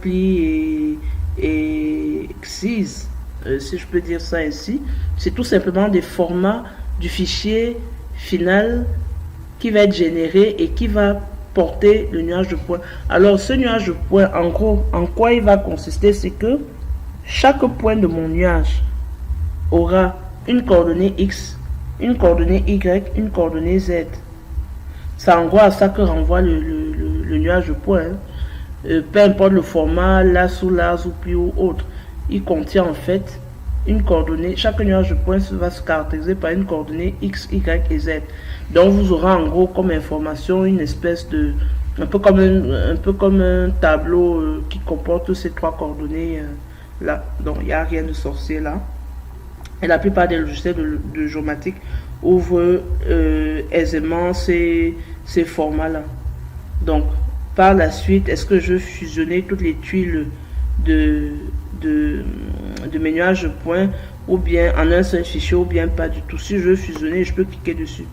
pli et XIS, si je peux dire ça ainsi, c'est tout simplement des formats du fichier final qui va être généré et qui va porter le nuage de points. Alors ce nuage de points, en gros, en quoi il va consister, c'est que chaque point de mon nuage aura une coordonnée X, une coordonnée Y, une coordonnée Z. C'est en gros à ça que renvoie le nuage de points. Peu importe le format, LAS ou pli ou autre, il contient en fait une coordonnée. Chaque nuage de points va se caractériser par une coordonnée X, Y et Z. Donc vous aurez en gros comme information une espèce de... un peu comme un tableau qui comporte ces trois coordonnées là. Donc il n'y a rien de sorcier là. Et la plupart des logiciels de géomatique ouvrent aisément ces formats-là. Donc, par la suite, est-ce que je veux fusionner toutes les tuiles de mes nuages de points ou bien en un seul fichier ou bien pas du tout? Si je veux fusionner, je peux cliquer dessus.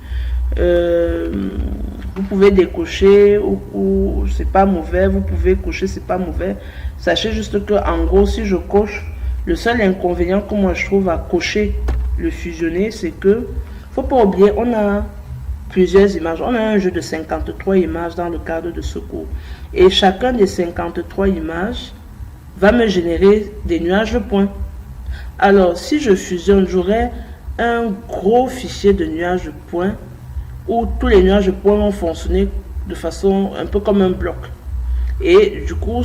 Vous pouvez décocher ou c'est pas mauvais, vous pouvez cocher c'est pas mauvais. Sachez juste que en gros, si je coche, le seul inconvénient que moi je trouve à cocher le fusionner, c'est que faut pas oublier, on a plusieurs images. On a un jeu de 53 images dans le cadre de ce cours. Et chacun des 53 images va me générer des nuages de points. Alors, si je fusionne, j'aurai un gros fichier de nuages de points où tous les nuages de points vont fonctionner de façon un peu comme un bloc. Et du coup,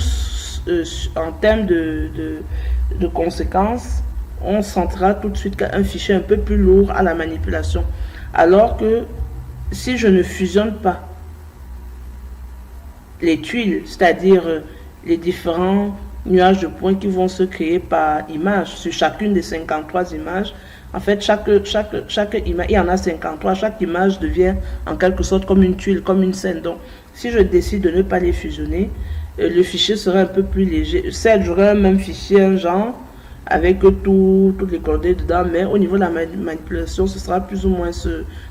en termes de conséquences, on sentira tout de suite qu'un fichier un peu plus lourd à la manipulation. Alors que si je ne fusionne pas les tuiles, c'est-à-dire les différents nuages de points qui vont se créer par image sur chacune des 53 images, en fait, chaque image, il y en a 53, chaque image devient en quelque sorte comme une tuile, comme une scène. Donc, si je décide de ne pas les fusionner, le fichier sera un peu plus léger. Certes, j'aurai un même fichier, un genre, avec toutes les coordonnées dedans, mais au niveau de la manipulation, ce sera plus ou moins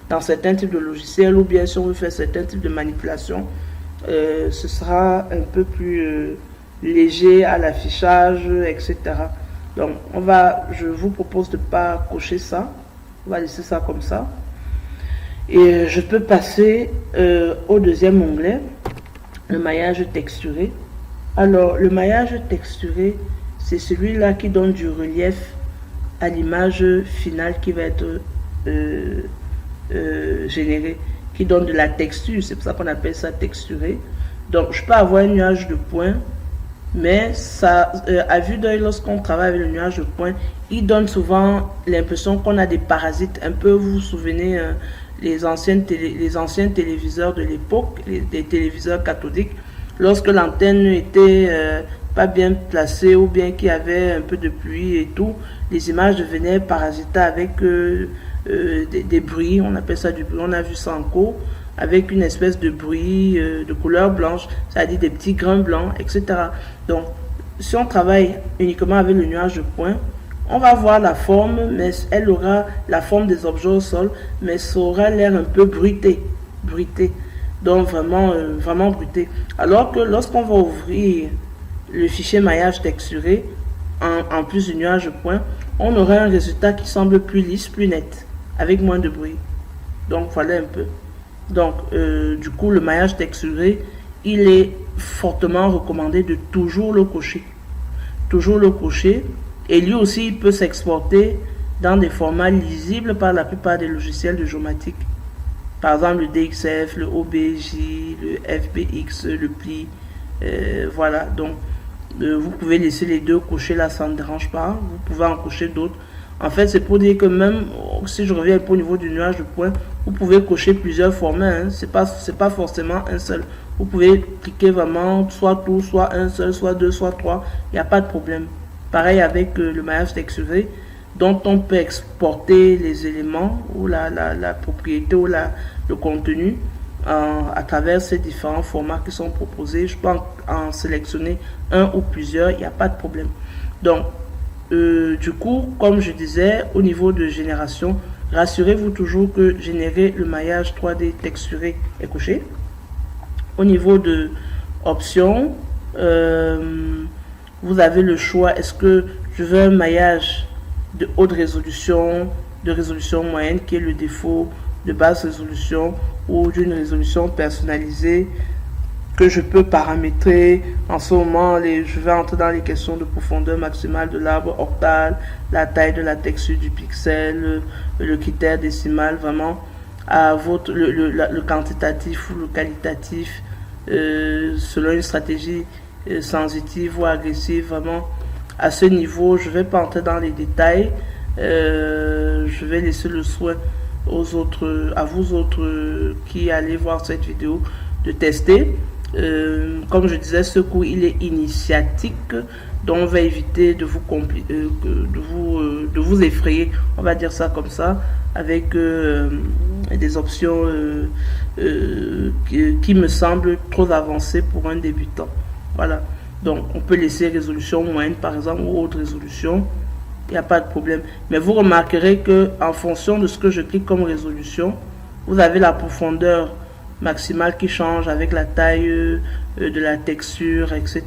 dans certains types de logiciels, ou bien si on veut faire certains types de manipulation, ce sera un peu plus léger à l'affichage, etc. Donc je vous propose de ne pas cocher ça, on va laisser ça comme ça. Et je peux passer au deuxième onglet, le maillage texturé. Alors le maillage texturé, c'est celui-là qui donne du relief à l'image finale qui va être générée, qui donne de la texture, c'est pour ça qu'on appelle ça texturé. Donc je peux avoir un nuage de points, mais ça, à vue d'œil, lorsqu'on travaille avec le nuage de points, il donne souvent l'impression qu'on a des parasites. Un peu, vous vous souvenez, les anciens téléviseurs de l'époque, les téléviseurs cathodiques, lorsque l'antenne était pas bien placée ou bien qu'il y avait un peu de pluie et tout, les images devenaient parasitaires avec des bruits, on appelle ça du bruit, on a vu ça en cours, avec une espèce de bruit de couleur blanche, c'est-à-dire des petits grains blancs, etc. Donc, si on travaille uniquement avec le nuage de points, on va voir la forme, mais elle aura la forme des objets au sol, mais ça aura l'air un peu bruité. Donc, vraiment bruité. Alors que lorsqu'on va ouvrir le fichier maillage texturé, en plus du nuage de points, on aura un résultat qui semble plus lisse, plus net, avec moins de bruit. Donc, voilà un peu. Donc, du coup, le maillage texturé, il est fortement recommandé de toujours le cocher. Toujours le cocher. Et lui aussi, il peut s'exporter dans des formats lisibles par la plupart des logiciels de géomatique. Par exemple, le DXF, le OBJ, le FBX, le Pli. Voilà. Donc, vous pouvez laisser les deux cocher là, ça ne dérange pas. Vous pouvez en cocher d'autres. En fait, c'est pour dire que même si je reviens au niveau du nuage de points, vous pouvez cocher plusieurs formats. Hein. C'est pas forcément un seul. Vous pouvez cliquer vraiment soit tout, soit un seul, soit deux, soit trois. Il n'y a pas de problème. Pareil avec le maillage texturé, dont on peut exporter les éléments ou la propriété ou le contenu à travers ces différents formats qui sont proposés. Je peux en sélectionner un ou plusieurs, il n'y a pas de problème. Donc, du coup, comme je disais, au niveau de génération, rassurez-vous toujours que générer le maillage 3D texturé est coché. Au niveau de options, vous avez le choix. Est-ce que je veux un maillage de haute résolution, de résolution moyenne, qui est le défaut, de basse résolution, ou d'une résolution personnalisée que je peux paramétrer. En ce moment, je vais entrer dans les questions de profondeur maximale de l'arbre octal, la taille de la texture du pixel, le critère décimal, vraiment à le quantitatif ou le qualitatif, selon une stratégie sensitive ou agressive. Vraiment à ce niveau, je ne vais pas entrer dans les détails. Je vais laisser le soin à vous autres qui allez voir cette vidéo de tester. Comme je disais, ce cours il est initiatique, donc on va éviter de vous effrayer, on va dire ça comme ça, avec des options qui me semblent trop avancées pour un débutant. Voilà, donc on peut laisser résolution moyenne par exemple ou haute résolution, il n'y a pas de problème. Mais vous remarquerez que en fonction de ce que je clique comme résolution, vous avez la profondeur maximale qui change avec la taille de la texture, etc.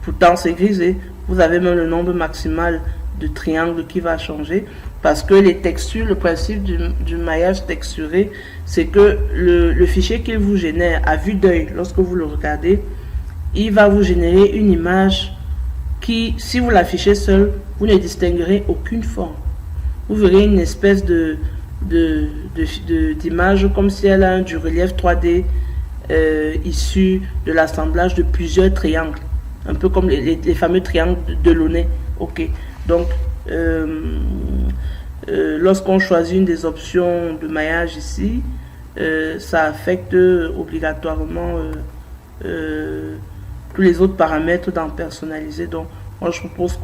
Pourtant c'est grisé. Vous avez même le nombre maximal de triangles qui va changer, parce que les textures, le principe du maillage texturé, c'est que le fichier qu'il vous génère à vue d'œil, lorsque vous le regardez, il va vous générer une image qui, si vous l'affichez seul, vous ne distinguerez aucune forme. Vous verrez une espèce d'image comme si elle a du relief 3D issu de l'assemblage de plusieurs triangles, un peu comme les fameux triangles de Launay. Ok, donc lorsqu'on choisit une des options de maillage ici, ça affecte obligatoirement tous les autres paramètres dans personnaliser. Donc moi je propose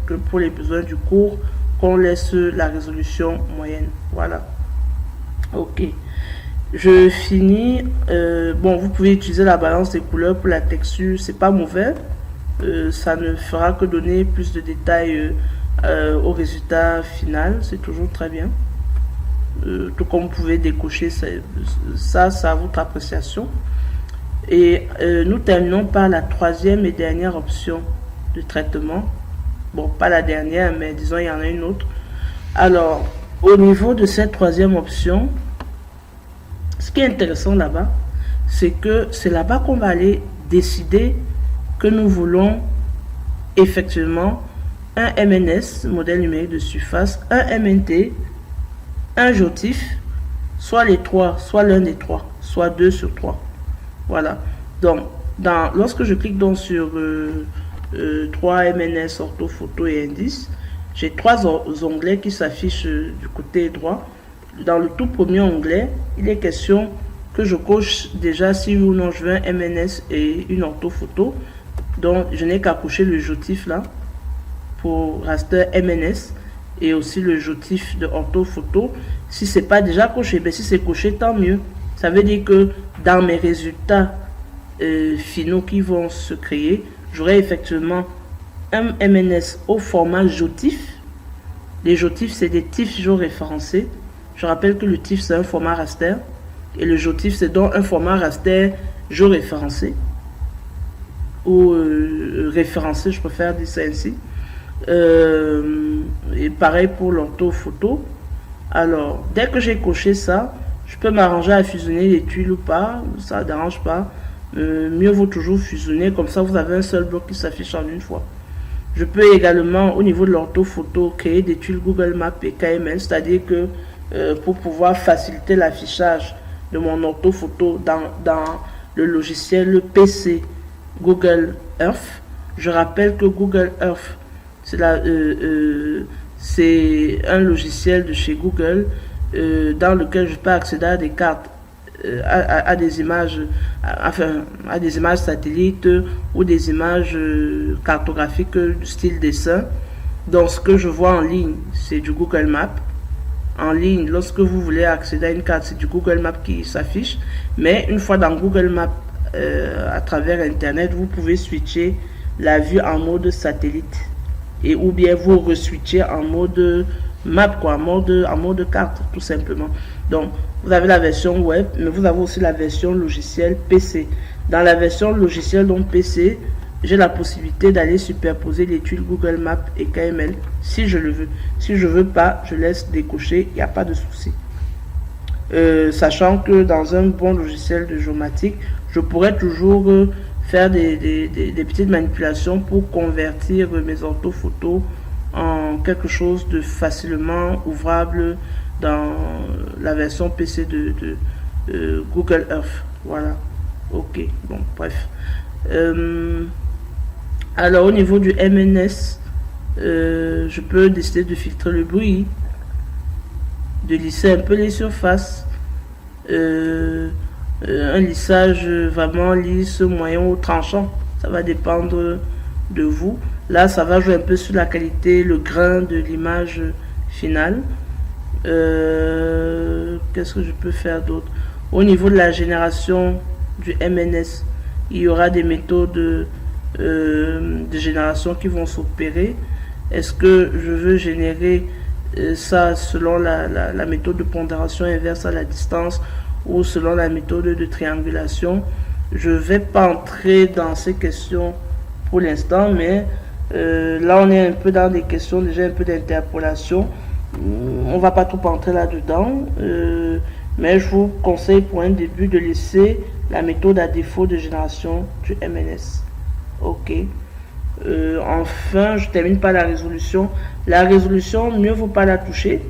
que pour les besoins du cours, qu'on laisse la résolution moyenne. Voilà. Ok, je finis. Bon, vous pouvez utiliser la balance des couleurs pour la texture, c'est pas mauvais. Ça ne fera que donner plus de détails au résultat final, c'est toujours très bien. Tout comme vous pouvez décocher ça à votre appréciation. Et nous terminons par la troisième et dernière option de traitement. Bon, pas la dernière, mais disons il y en a une autre. Alors, au niveau de cette troisième option, ce qui est intéressant là-bas, c'est que c'est là-bas qu'on va aller décider que nous voulons effectivement un MNS, modèle numérique de surface, un MNT, un JOTIF, soit les trois, soit l'un des trois, soit 2 sur 3. Voilà. Donc, lorsque je clique donc sur 3 MNS, orthophoto et indice, j'ai 3 onglets qui s'affichent du côté droit. Dans le tout premier onglet, il est question que je coche déjà si ou non je veux un MNS et une orthophoto. Donc, je n'ai qu'à cocher le JOTIF là pour raster MNS et aussi le JOTIF de orthophoto. Si ce n'est pas déjà coché, ben si c'est coché, tant mieux. Ça veut dire que dans mes résultats finaux qui vont se créer, j'aurai effectivement un MNS au format JOTIF. Les JOTIF, c'est des TIFF géoréférencés. Je rappelle que le TIFF, c'est un format raster. Et le JOTIF, c'est donc un format raster géoréférencé. Ou référencé, je préfère dire ça ainsi. Et pareil pour l'orthophoto. Alors, dès que j'ai coché ça, je peux m'arranger à fusionner les tuiles ou pas. Ça ne dérange pas. Mieux vaut toujours fusionner. Comme ça, vous avez un seul bloc qui s'affiche en une fois. Je peux également, au niveau de l'orthophoto, créer des tuiles Google Maps et KML. C'est-à-dire que pour pouvoir faciliter l'affichage de mon orthophoto dans le logiciel PC Google Earth. Je rappelle que Google Earth, c'est un logiciel de chez Google dans lequel je peux accéder à des cartes, à des images, à des images satellites ou des images cartographiques du style dessin. Donc ce que je vois en ligne, c'est du Google Maps. En ligne, lorsque vous voulez accéder à une carte, c'est du Google Maps qui s'affiche. Mais une fois dans Google Maps, à travers Internet, vous pouvez switcher la vue en mode satellite. Et ou bien vous re-switcher en mode map, quoi, en mode carte, tout simplement. Donc, vous avez la version web, mais vous avez aussi la version logicielle PC. Dans la version logicielle donc PC, j'ai la possibilité d'aller superposer les tuiles Google Maps et KML si je le veux. Si je ne veux pas, je laisse décocher, il n'y a pas de souci. Sachant que dans un bon logiciel de géomatique, je pourrais toujours faire des petites manipulations pour convertir mes orthophotos en quelque chose de facilement ouvrable dans la version PC de Google Earth. Voilà. Ok, bon, bref. Alors, au niveau du MNS, je peux décider de filtrer le bruit, de lisser un peu les surfaces, un lissage vraiment lisse, moyen ou tranchant, ça va dépendre de vous. Là, ça va jouer un peu sur la qualité, le grain de l'image finale. Qu'est-ce que je peux faire d'autre? Au niveau de la génération du MNS, il y aura des méthodes de génération qui vont s'opérer. Est-ce que je veux générer ça selon la méthode de pondération inverse à la distance ou selon la méthode de triangulation? Je ne vais pas entrer dans ces questions pour l'instant, mais là on est un peu dans des questions déjà un peu d'interpolation. On va pas trop entrer là-dedans, mais je vous conseille pour un début de laisser la méthode à défaut de génération du MNS. Ok. Enfin, je termine par la résolution. La résolution, mieux vaut pas la toucher,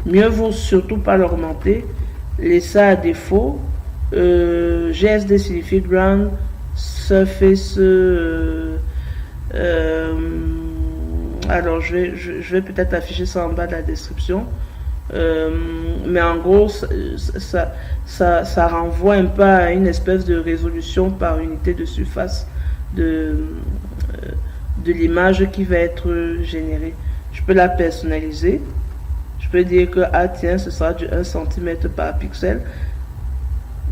mieux vaut surtout pas l'augmenter. Laisser à défaut. GSD signifie Ground Surface. Alors, je vais peut-être afficher ça en bas de la description. Mais en gros, ça renvoie un peu à une espèce de résolution par unité de surface de l'image qui va être générée. Je peux la personnaliser. Je peux dire que tiens, ce sera du 1 cm par pixel.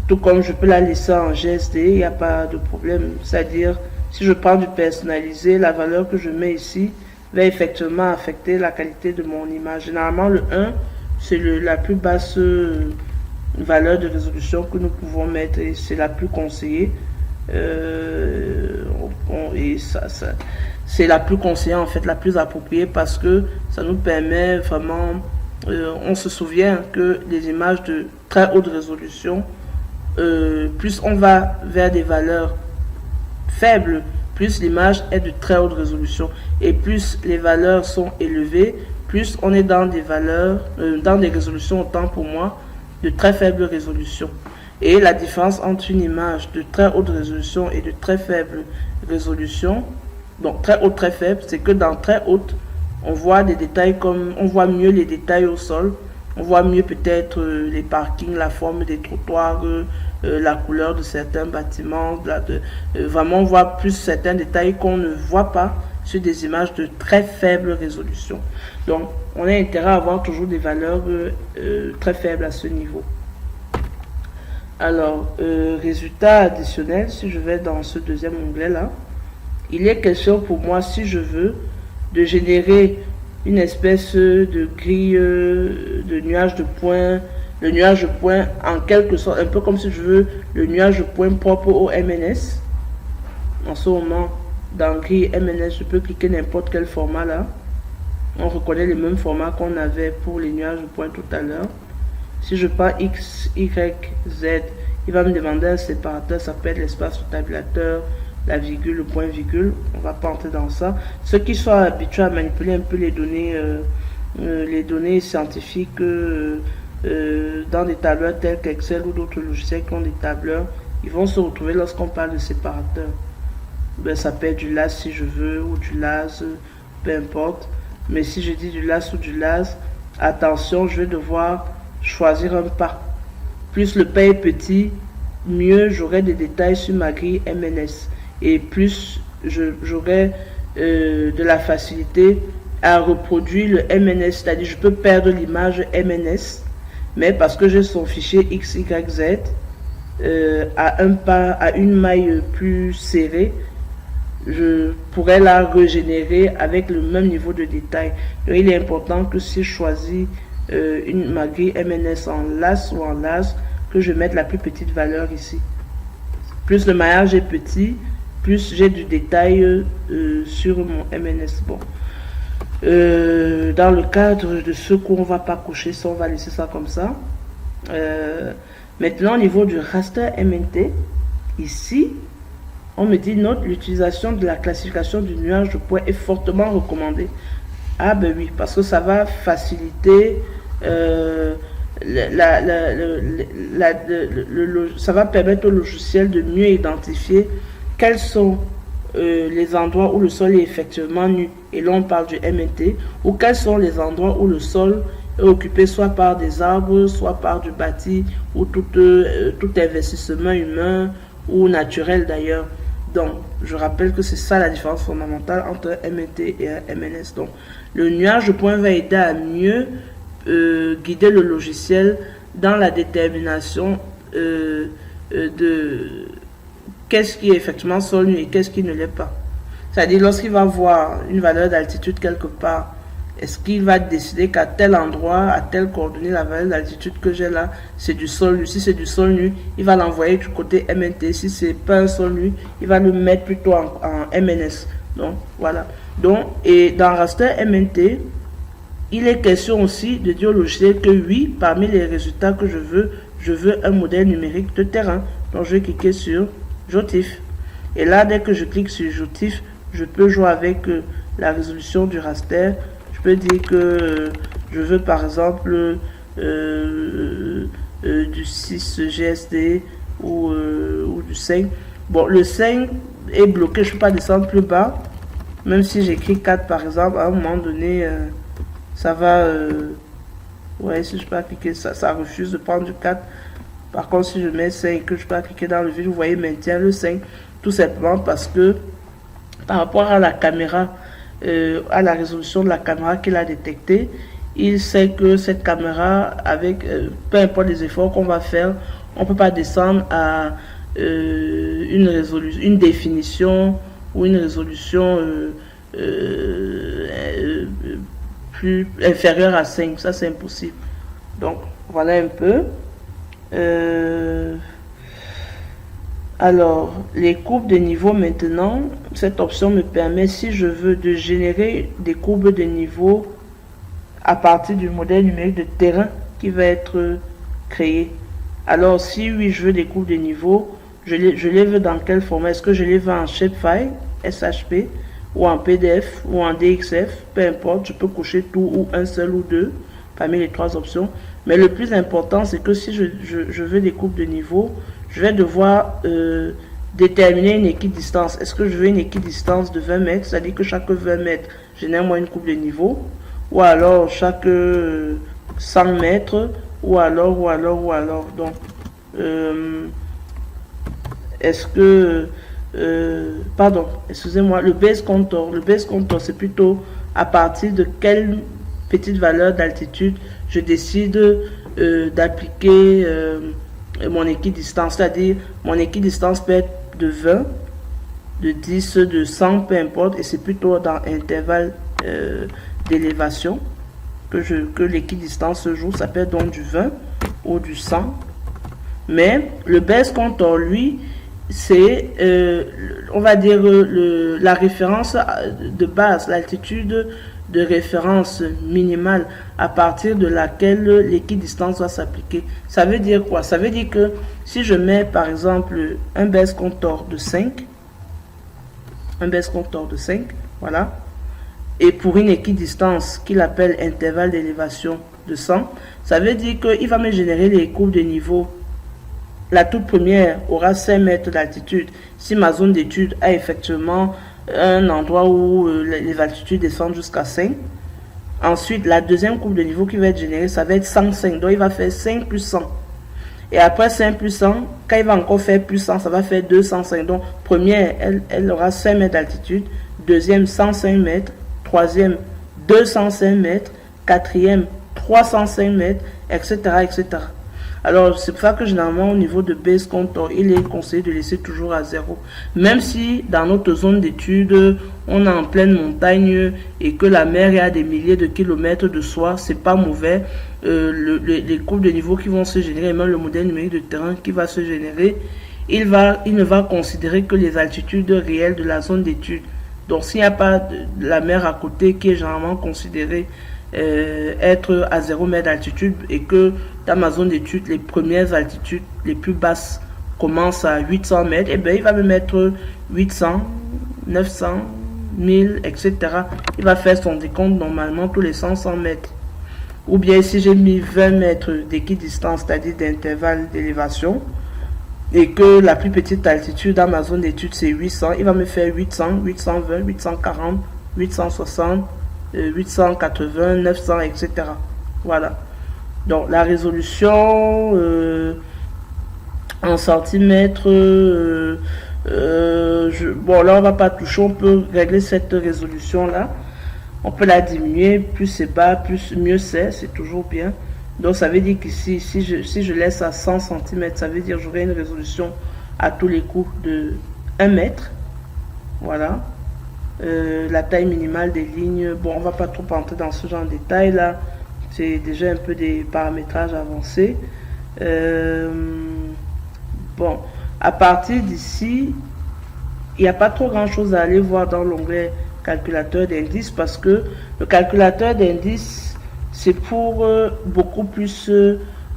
Tout comme je peux la laisser en GSD, il n'y a pas de problème. C'est-à-dire, si je prends du personnalisé, la valeur que je mets ici va effectivement affecter la qualité de mon image. Généralement, le 1, c'est la plus basse valeur de résolution que nous pouvons mettre et c'est la plus conseillée. Et c'est la plus conseillée, en fait, la plus appropriée, parce que ça nous permet vraiment, on se souvient que les images de très haute résolution, plus on va vers des valeurs faibles, plus l'image est de très haute résolution, et plus les valeurs sont élevées, plus on est dans des valeurs, dans des résolutions, autant pour moi, de très faible résolution. Et la différence entre une image de très haute résolution et de très faible résolution, donc très haute, très faible, c'est que dans très haute, on voit des détails comme, on voit mieux les détails au sol, on voit mieux peut-être les parkings, la forme des trottoirs, la couleur de certains bâtiments, vraiment on voit plus certains détails qu'on ne voit pas sur des images de très faible résolution. Donc on a intérêt à avoir toujours des valeurs très faibles à ce niveau. Alors, résultat additionnel, si je vais dans ce deuxième onglet là, il est question pour moi, si je veux, de générer une espèce de grille de nuage de points, le nuage de points en quelque sorte, un peu comme si je veux le nuage de points propre au MNS. En ce moment, dans grille MNS, je peux cliquer n'importe quel format là. On reconnaît les mêmes formats qu'on avait pour les nuages de points tout à l'heure. Si je prends X, Y, Z, il va me demander un séparateur, ça peut être l'espace au tabulateur, la virgule, le point virgule. On ne va pas entrer dans ça. Ceux qui sont habitués à manipuler un peu les données scientifiques dans des tableurs tels qu'Excel ou d'autres logiciels qui ont des tableurs, ils vont se retrouver lorsqu'on parle de séparateur. Ben, ça peut être du LAS si je veux, ou du LAS, peu importe. Mais si je dis du LAS ou du LAS, attention, je vais devoir choisir un pas. Plus le pas est petit, mieux j'aurai des détails sur ma grille MNS. Et plus j'aurai de la facilité à reproduire le MNS. C'est-à-dire je peux perdre l'image MNS, mais parce que j'ai son fichier XYZ à un pas, à une maille plus serrée, je pourrais la régénérer avec le même niveau de détail. Donc il est important que si je choisis ma grille MNS en LAS ou en LAS, que je mette la plus petite valeur ici. Plus le maillage est petit, plus j'ai du détail sur mon MNS. Bon. Dans le cadre de ce qu'on ne va pas cocher, ça, on va laisser ça comme ça. Maintenant, au niveau du raster MNT, ici, on me dit note, l'utilisation de la classification du nuage de points est fortement recommandée. Ah ben oui, parce que ça va faciliter, ça va permettre au logiciel de mieux identifier quels sont les endroits où le sol est effectivement nu, et là on parle du MNT, ou quels sont les endroits où le sol est occupé soit par des arbres, soit par du bâti, ou tout investissement humain ou naturel d'ailleurs. Donc, je rappelle que c'est ça la différence fondamentale entre un MNT et un MNS. Donc, le nuage de points va aider à mieux guider le logiciel dans la détermination de qu'est-ce qui est effectivement sol nu et qu'est-ce qui ne l'est pas. C'est-à-dire, lorsqu'il va voir une valeur d'altitude quelque part, est-ce qu'il va décider qu'à tel endroit, à telle coordonnée, la valeur d'altitude que j'ai là, c'est du sol nu. Si c'est du sol nu, il va l'envoyer du côté MNT. Si c'est pas un sol nu, il va le mettre plutôt en MNS. Donc, voilà. Donc, et dans raster MNT, il est question aussi de dire au logiciel que oui, parmi les résultats que je veux un modèle numérique de terrain. Donc, je vais cliquer sur Jotif. Et là, dès que je clique sur Jotif, je peux jouer avec la résolution du raster. Je peux dire que je veux par exemple du 6 GSD ou du 5. Bon, le 5 est bloqué, je ne peux pas descendre plus bas. Même si j'écris 4 par exemple, à un moment donné, ça va... ouais, si je peux pas cliquer, ça refuse de prendre du 4. Par contre, si je mets 5 que je peux pas cliquer dans le vide, vous voyez, maintient le 5. Tout simplement parce que par rapport à la caméra, à la résolution de la caméra qu'il a détectée, il sait que cette caméra, avec peu importe les efforts qu'on va faire, on ne peut pas descendre à une définition ou une résolution plus inférieure à 5. Ça, c'est impossible. Donc, voilà un peu. Alors, les courbes de niveau maintenant, cette option me permet, si je veux, de générer des courbes de niveau à partir du modèle numérique de terrain qui va être créé. Alors, si oui, je veux des courbes de niveau, je les veux dans quel format? Est-ce que je les veux en shapefile, SHP, ou en PDF, ou en DXF? Peu importe, je peux cocher tout, ou un seul ou deux, parmi les trois options. Mais le plus important, c'est que si je veux des courbes de niveau, je vais devoir déterminer une équidistance. Est-ce que je veux une équidistance de 20 mètres, c'est-à-dire que chaque 20 mètres génère moi une courbe de niveau, ou alors chaque 100 mètres, ou alors. Donc, est-ce que, pardon, excusez-moi, le base contour, c'est plutôt à partir de quelle petite valeur d'altitude je décide d'appliquer mon équidistance, c'est-à-dire mon équidistance peut être de 20, de 10, de 100, peu importe, et c'est plutôt dans intervalle d'élévation que l'équidistance se joue. Ça peut être donc du 20 ou du 100. Mais le base contour, lui, c'est, on va dire, la référence de base, l'altitude de référence minimale à partir de laquelle l'équidistance doit s'appliquer. Ça veut dire quoi? Ça veut dire que si je mets par exemple un base contour de 5, voilà, et pour une équidistance qu'il appelle intervalle d'élévation de 100, ça veut dire qu'il va me générer les courbes de niveau. La toute première aura 5 mètres d'altitude. Si ma zone d'étude a effectivement un endroit où les altitudes descendent jusqu'à 5. Ensuite, la deuxième courbe de niveau qui va être générée, ça va être 105. Donc, il va faire 5 plus 100. Et après 5 plus 100, quand il va encore faire plus 100, ça va faire 205. Donc, première, elle aura 5 mètres d'altitude. Deuxième, 105 mètres. Troisième, 205 mètres. Quatrième, 305 mètres, etc., etc. Alors, c'est pour ça que généralement, au niveau de base contour, il est conseillé de laisser toujours à 0. Même si dans notre zone d'étude, on est en pleine montagne et que la mer est à des milliers de kilomètres de soi, c'est pas mauvais. Les courbes de niveau qui vont se générer, même le modèle numérique de terrain qui va se générer, il ne va considérer que les altitudes réelles de la zone d'étude. Donc, s'il n'y a pas de la mer à côté qui est généralement considérée être à 0 mètre d'altitude et que dans ma zone d'étude, les premières altitudes les plus basses commencent à 800 mètres, et bien il va me mettre 800, 900, 1000, etc. Il va faire son décompte normalement tous les 100 mètres. Ou bien si j'ai mis 20 mètres d'équidistance, c'est-à-dire d'intervalle d'élévation, et que la plus petite altitude dans ma zone d'étude c'est 800, il va me faire 800, 820, 840, 860, 880, 900, etc. Voilà. Donc la résolution en centimètres, bon là on va pas toucher, on peut régler cette résolution là. On peut la diminuer, plus c'est bas, mieux c'est toujours bien. Donc ça veut dire que si je laisse à 100 cm, ça veut dire que j'aurai une résolution à tous les coups de 1 mètre. Voilà. La taille minimale des lignes, bon on va pas trop entrer dans ce genre de détails là, c'est déjà un peu des paramétrages avancés. Bon, à partir d'ici, il n'y a pas trop grand chose à aller voir dans l'onglet calculateur d'indices, parce que le calculateur d'indices c'est pour beaucoup plus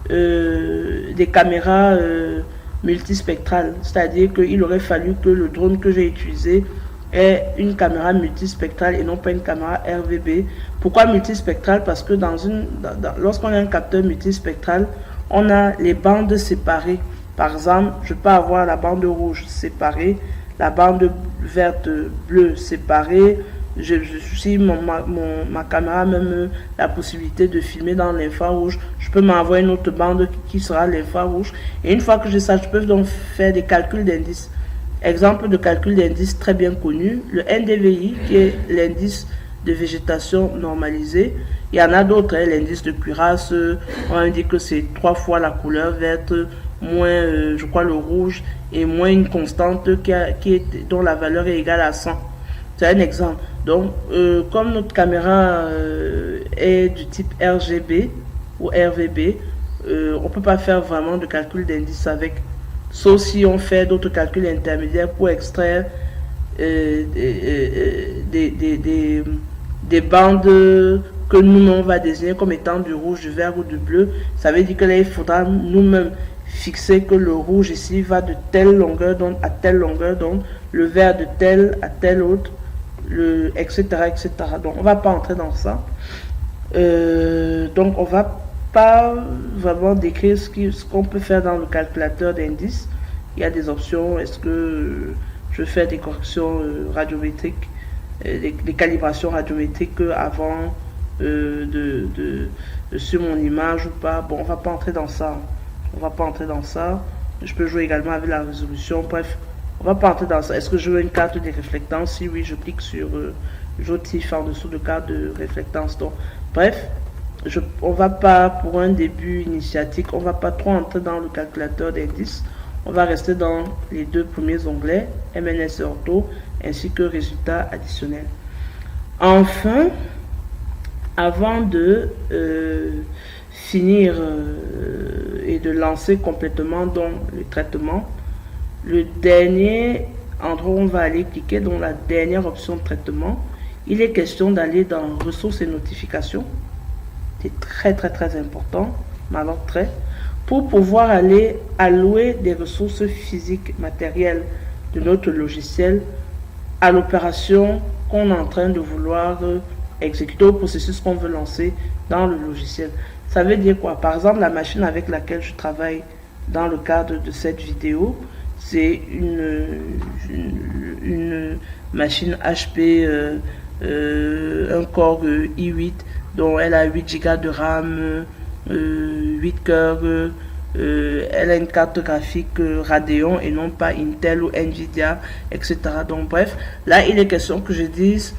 des caméras multispectrales, c'est-à-dire qu'il aurait fallu que le drone que j'ai utilisé est une caméra multispectrale et non pas une caméra RVB. Pourquoi multispectrale? Parce que lorsqu'on a un capteur multispectral, on a les bandes séparées. Par exemple, je peux avoir la bande rouge séparée, la bande verte bleue séparée. Si ma caméra a même la possibilité de filmer dans l'infrarouge, je peux m'envoyer une autre bande qui sera l'infrarouge. Et une fois que j'ai ça, je peux donc faire des calculs d'indices. Exemple de calcul d'indice très bien connu, le NDVI, qui est l'indice de végétation normalisée. Il y en a d'autres, hein, l'indice de cuirasse, on dit que c'est 3 fois la couleur verte, moins, je crois, le rouge, et moins une constante dont la valeur est égale à 100. C'est un exemple. Donc, comme notre caméra est du type RGB ou RVB, on ne peut pas faire vraiment de calcul d'indice avec. sauf si on fait d'autres calculs intermédiaires pour extraire des bandes que nous on va désigner comme étant du rouge, du vert ou du bleu. Ça veut dire que là il faudra nous-mêmes fixer que le rouge ici va de telle longueur d'onde à telle longueur d'onde, le vert de telle à telle autre, etc., etc. Donc on va pas entrer dans ça. Donc on va pas vraiment décrire ce qu'on peut faire dans le calculateur d'indices. Il y a des options. Est-ce que je fais des corrections radiométriques, des calibrations radiométriques avant sur mon image ou pas? Bon, on va pas entrer dans ça. On va pas entrer dans ça. Je peux jouer également avec la résolution. Bref, on va pas entrer dans ça. Est-ce que je veux une carte de réflectance? Si oui, je clique sur j'otif en dessous de carte de réflectance. Donc, bref, on va pas, pour un début initiatique, on va pas trop entrer dans le calculateur d'indices. On va rester dans les deux premiers onglets, MNS Ortho, ainsi que résultats additionnels. Enfin, avant de finir et de lancer complètement donc le traitement, le dernier endroit où on va aller cliquer, dans la dernière option de traitement, il est question d'aller dans ressources et notifications. C'est très très très important, alors très, pour pouvoir aller allouer des ressources physiques, matérielles de notre logiciel à l'opération qu'on est en train de vouloir exécuter, au processus qu'on veut lancer dans le logiciel. Ça veut dire quoi? Par exemple, la machine avec laquelle je travaille dans le cadre de cette vidéo, c'est une machine HP, un Core i8, dont elle a 8 Go de RAM, 8 cœurs, elle a une carte graphique Radeon et non pas Intel ou Nvidia, etc. Donc bref, là il est question que je dise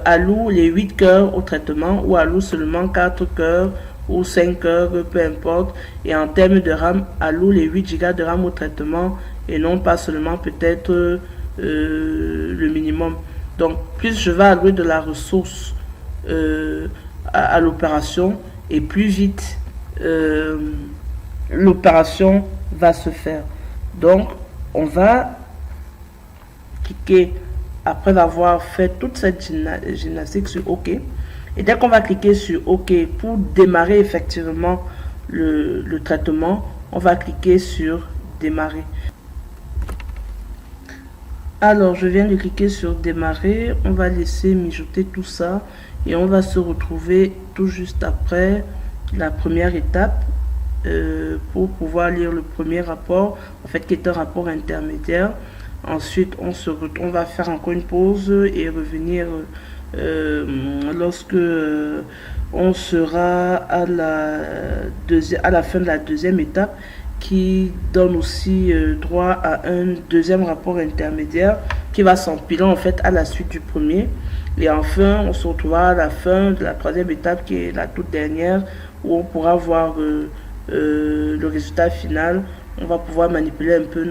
alloue les 8 cœurs au traitement ou alloue seulement 4 cœurs ou 5 cœurs, peu importe. Et en termes de RAM, alloue les 8 Go de RAM au traitement et non pas seulement peut-être le minimum. Donc plus je vais allouer de la ressource à l'opération et plus vite l'opération va se faire. Donc on va cliquer après avoir fait toute cette gymnastique sur OK. Et dès qu'on va cliquer sur OK pour démarrer effectivement le traitement, on va cliquer sur démarrer. Alors je viens de cliquer sur démarrer, on va laisser mijoter tout ça et on va se retrouver tout juste après la première étape pour pouvoir lire le premier rapport, en fait qui est un rapport intermédiaire. Ensuite on va faire encore une pause et revenir lorsque on sera à la fin de la deuxième étape, qui donne aussi droit à un deuxième rapport intermédiaire qui va s'empiler en fait à la suite du premier. Et enfin, on se retrouvera à la fin de la troisième étape qui est la toute dernière, où on pourra voir le résultat final. On va pouvoir manipuler un peu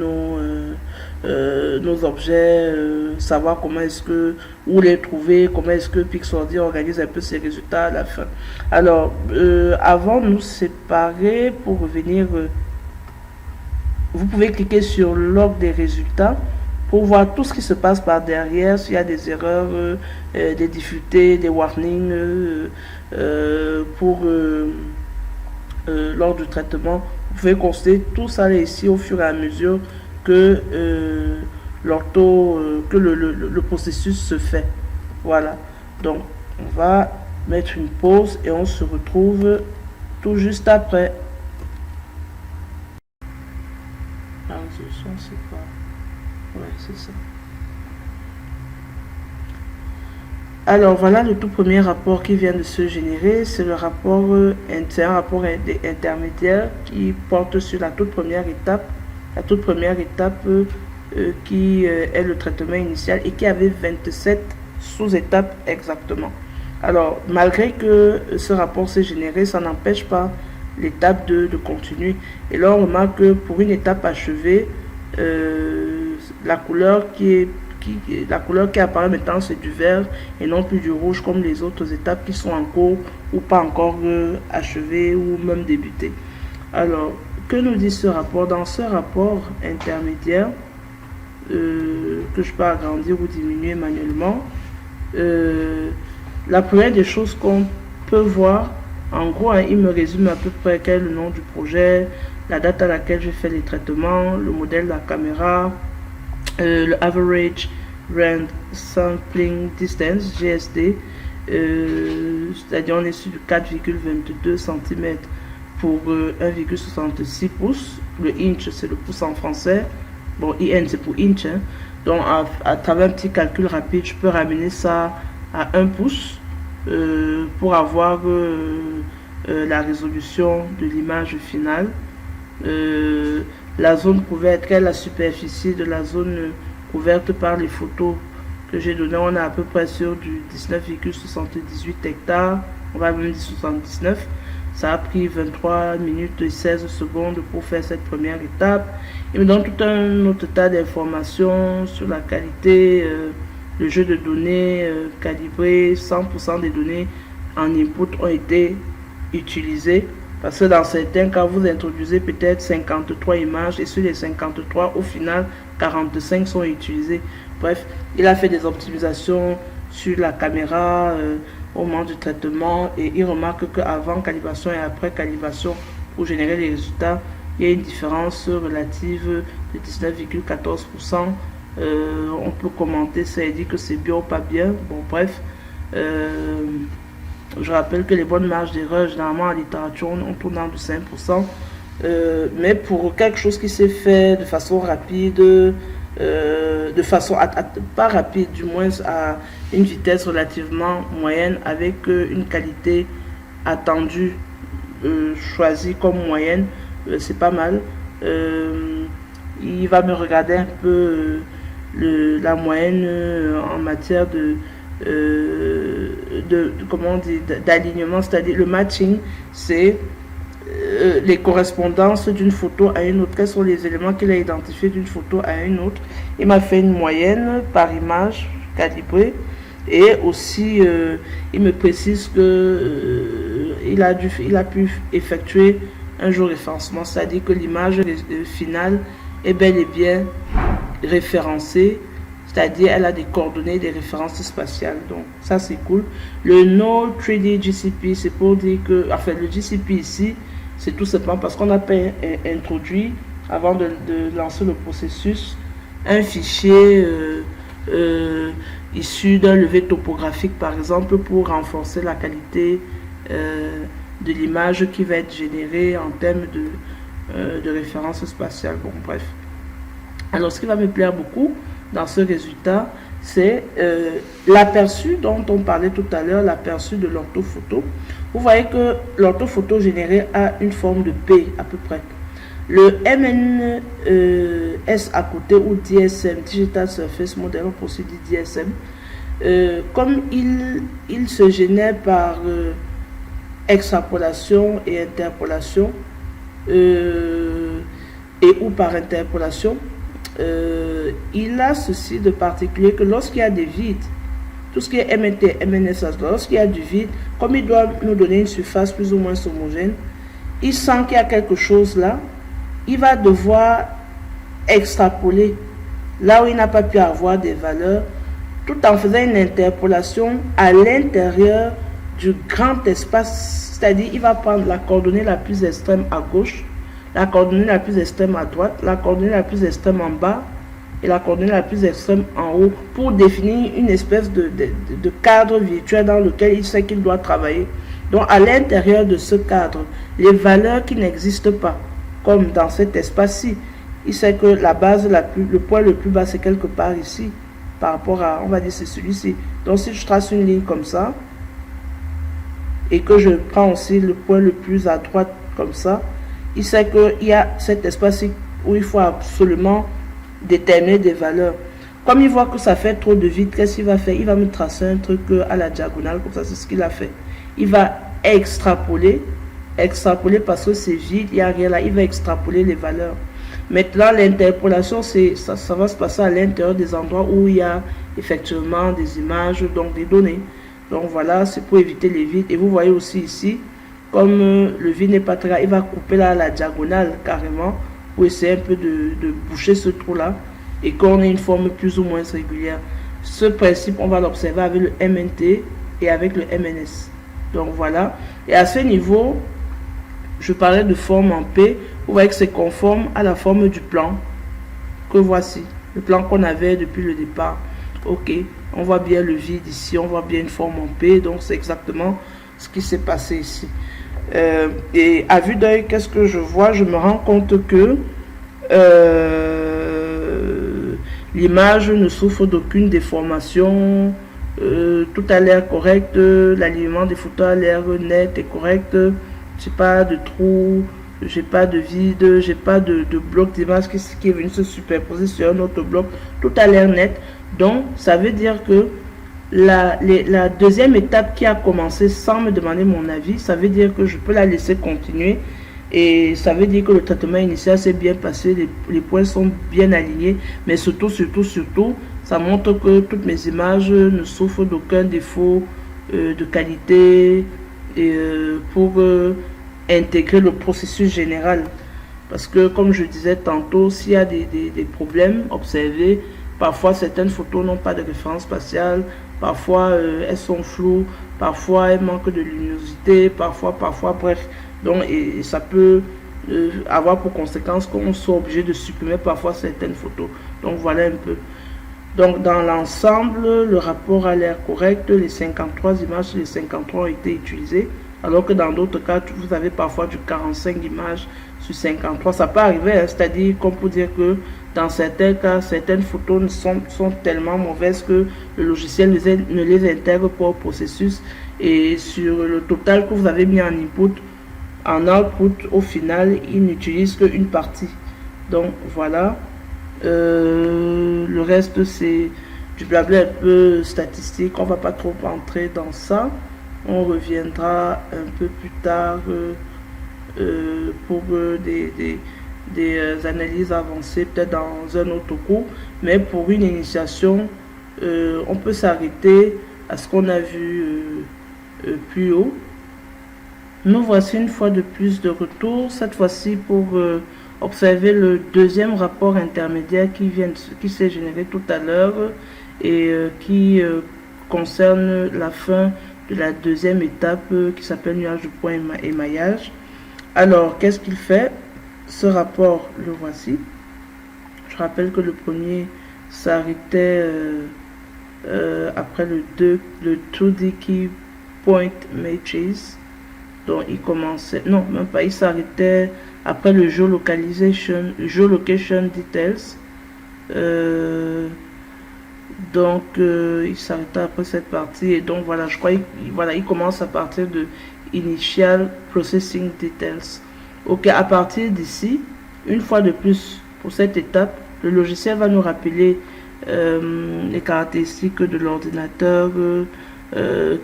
nos objets, savoir comment est-ce que, où les trouver, comment est-ce que Pixordi organise un peu ses résultats à la fin. Alors, avant de nous séparer, pour revenir, vous pouvez cliquer sur log des résultats pour voir tout ce qui se passe par derrière, s'il y a des erreurs, des difficultés, des warnings lors du traitement. Vous pouvez constater tout ça ici au fur et à mesure que le processus se fait. Voilà, donc on va mettre une pause et on se retrouve tout juste après. La résolution, c'est pas... Ouais, c'est ça. Alors voilà le tout premier rapport qui vient de se générer. C'est le rapport, c'est un rapport intermédiaire qui porte sur la toute première étape. La toute première étape qui est le traitement initial et qui avait 27 sous-étapes exactement. Alors malgré que ce rapport s'est généré, ça n'empêche pas l'étape de continuer. Et là on remarque que pour une étape achevée, la couleur qui apparaît maintenant, c'est du vert et non plus du rouge comme les autres étapes qui sont en cours ou pas encore achevées ou même débutées. Alors que nous dit ce rapport? Dans ce rapport intermédiaire, que je peux agrandir ou diminuer manuellement, la première des choses qu'on peut voir, en gros, hein, il me résume à peu près quel est le nom du projet, la date à laquelle je fais les traitements, le modèle de la caméra, le Average Rand Sampling Distance, GSD, c'est-à-dire on est sur du 4,22 cm pour 1,66 pouces. Le inch, c'est le pouce en français. Bon, IN, c'est pour inch. Hein. Donc, à travers un petit calcul rapide, je peux ramener ça à 1 pouce pour avoir la résolution de l'image finale. La zone couverte, quelle est la superficie de la zone couverte par les photos que j'ai donné? On est à peu près sur du 19,78 hectares, on va même dire 79. Ça a pris 23 minutes et 16 secondes pour faire cette première étape. Il me donne tout un autre tas d'informations sur la qualité, le jeu de données calibré, 100% des données en input ont été utilisées. Parce que dans certains cas, vous introduisez peut-être 53 images et sur les 53, au final, 45 sont utilisées. Bref, il a fait des optimisations sur la caméra au moment du traitement et il remarque qu'avant calibration et après calibration, pour générer les résultats, il y a une différence relative de 19,14%. On peut commenter ça et dire que c'est bien ou pas bien. Bon, bref. Je rappelle que les bonnes marges d'erreur, généralement en littérature, on tourne en de 5%. Mais pour quelque chose qui s'est fait de façon rapide, de façon pas rapide, du moins à une vitesse relativement moyenne, avec une qualité attendue, choisie comme moyenne, c'est pas mal. Il va me regarder un peu la moyenne en matière comment on dit, d'alignement, c'est-à-dire le matching, c'est les correspondances d'une photo à une autre. Quels sont les éléments qu'il a identifiés d'une photo à une autre? Il m'a fait une moyenne par image calibrée et aussi il me précise que il a pu effectuer un jour référencement, c'est-à-dire que l'image finale est bel et bien référencée. C'est-à-dire elle a des coordonnées, des références spatiales. Donc ça c'est cool. Le Node 3D GCP, c'est pour dire que, enfin le GCP ici, c'est tout simplement parce qu'on n'a pas introduit, avant de lancer le processus, un fichier issu d'un levé topographique par exemple pour renforcer la qualité de l'image qui va être générée en termes de référence spatiale. Bon bref. Alors ce qui va me plaire beaucoup dans ce résultat, c'est l'aperçu dont on parlait tout à l'heure, l'aperçu de l'orthophoto. Vous voyez que l'orthophoto générée a une forme de P à peu près. Le MNS à côté, ou DSM, Digital Surface Model, on peut aussi dire DSM, comme il se génère par extrapolation et interpolation, et ou par interpolation, il a ceci de particulier que lorsqu'il y a des vides, tout ce qui est MNT, MNS, lorsqu'il y a du vide, comme il doit nous donner une surface plus ou moins homogène, il sent qu'il y a quelque chose là, il va devoir extrapoler là où il n'a pas pu avoir des valeurs, tout en faisant une interpolation à l'intérieur du grand espace, c'est-à-dire il va prendre la coordonnée la plus extrême à gauche, la coordonnée la plus extrême à droite, la coordonnée la plus extrême en bas et la coordonnée la plus extrême en haut pour définir une espèce de cadre virtuel dans lequel il sait qu'il doit travailler. Donc à l'intérieur de ce cadre, les valeurs qui n'existent pas, comme dans cet espace-ci, il sait que la base, le point le plus bas, c'est quelque part ici, par rapport à, on va dire, c'est celui-ci. Donc si je trace une ligne comme ça, et que je prends aussi le point le plus à droite comme ça, il sait qu'il y a cet espace où il faut absolument déterminer des valeurs. Comme il voit que ça fait trop de vide, qu'est-ce qu'il va faire? Il va me tracer un truc à la diagonale, comme ça, c'est ce qu'il a fait. Il va extrapoler parce que c'est vide, il n'y a rien là, il va extrapoler les valeurs. Maintenant, l'interpolation, ça va se passer à l'intérieur des endroits où il y a effectivement des images, donc des données. Donc voilà, c'est pour éviter les vides. Et vous voyez aussi ici comme le vide n'est pas très grand, il va couper là la diagonale carrément pour essayer un peu de boucher ce trou là et qu'on ait une forme plus ou moins régulière. Ce principe, on va l'observer avec le MNT et avec le MNS. Donc voilà. Et à ce niveau, je parlais de forme en P. Vous voyez que c'est conforme à la forme du plan que voici. Le plan qu'on avait depuis le départ. Ok. On voit bien le vide ici. On voit bien une forme en P. Donc c'est exactement ce qui s'est passé ici. Et à vue d'œil, qu'est-ce que je vois? Je me rends compte que l'image ne souffre d'aucune déformation. Tout a l'air correct. L'alignement des photos a l'air net et correct. J'ai pas de trou, j'ai pas de vide, j'ai pas de bloc d'image qui est venu se superposer sur un autre bloc. Tout a l'air net. Donc, ça veut dire que la deuxième étape qui a commencé sans me demander mon avis, ça veut dire que je peux la laisser continuer. Et ça veut dire que le traitement initial s'est bien passé, les points sont bien alignés. Mais surtout, ça montre que toutes mes images ne souffrent d'aucun défaut de qualité et pour intégrer le processus général. Parce que, comme je disais tantôt, s'il y a des problèmes observés, parfois certaines photos n'ont pas de référence spatiale, parfois elles sont floues, parfois elles manquent de luminosité, parfois, bref. Donc, et ça peut avoir pour conséquence qu'on soit obligé de supprimer parfois certaines photos. Donc, voilà un peu. Donc, dans l'ensemble, le rapport a l'air correct. Les 53 images sur les 53 ont été utilisées. Alors que dans d'autres cas, vous avez parfois du 45 images sur 53. Ça peut arriver, hein, c'est-à-dire qu'on peut dire que dans certains cas, certaines photos sont tellement mauvaises que le logiciel ne les intègre pas au processus. Et sur le total que vous avez mis en input, en output, au final, il n'utilise qu'une partie. Donc, voilà. Le reste, c'est du blabla un peu statistique. On va pas trop entrer dans ça. On reviendra un peu plus tard pour des analyses avancées, peut-être dans un autre cours. Mais pour une initiation, on peut s'arrêter à ce qu'on a vu plus haut. Nous voici une fois de plus de retour, cette fois-ci pour observer le deuxième rapport intermédiaire qui s'est généré tout à l'heure et qui concerne la fin de la deuxième étape qui s'appelle nuage de point émaillage. Alors, qu'est-ce qu'il fait? Ce rapport, le voici. Je rappelle que le premier s'arrêtait après le 2D Key Point Matches. Donc, il commençait, non, même pas, il s'arrêtait après le Geolocation Details. Donc, il s'arrêtait après cette partie. Et donc, voilà, je crois il commence à partir de Initial Processing Details. Ok, à partir d'ici, une fois de plus, pour cette étape, le logiciel va nous rappeler les caractéristiques de l'ordinateur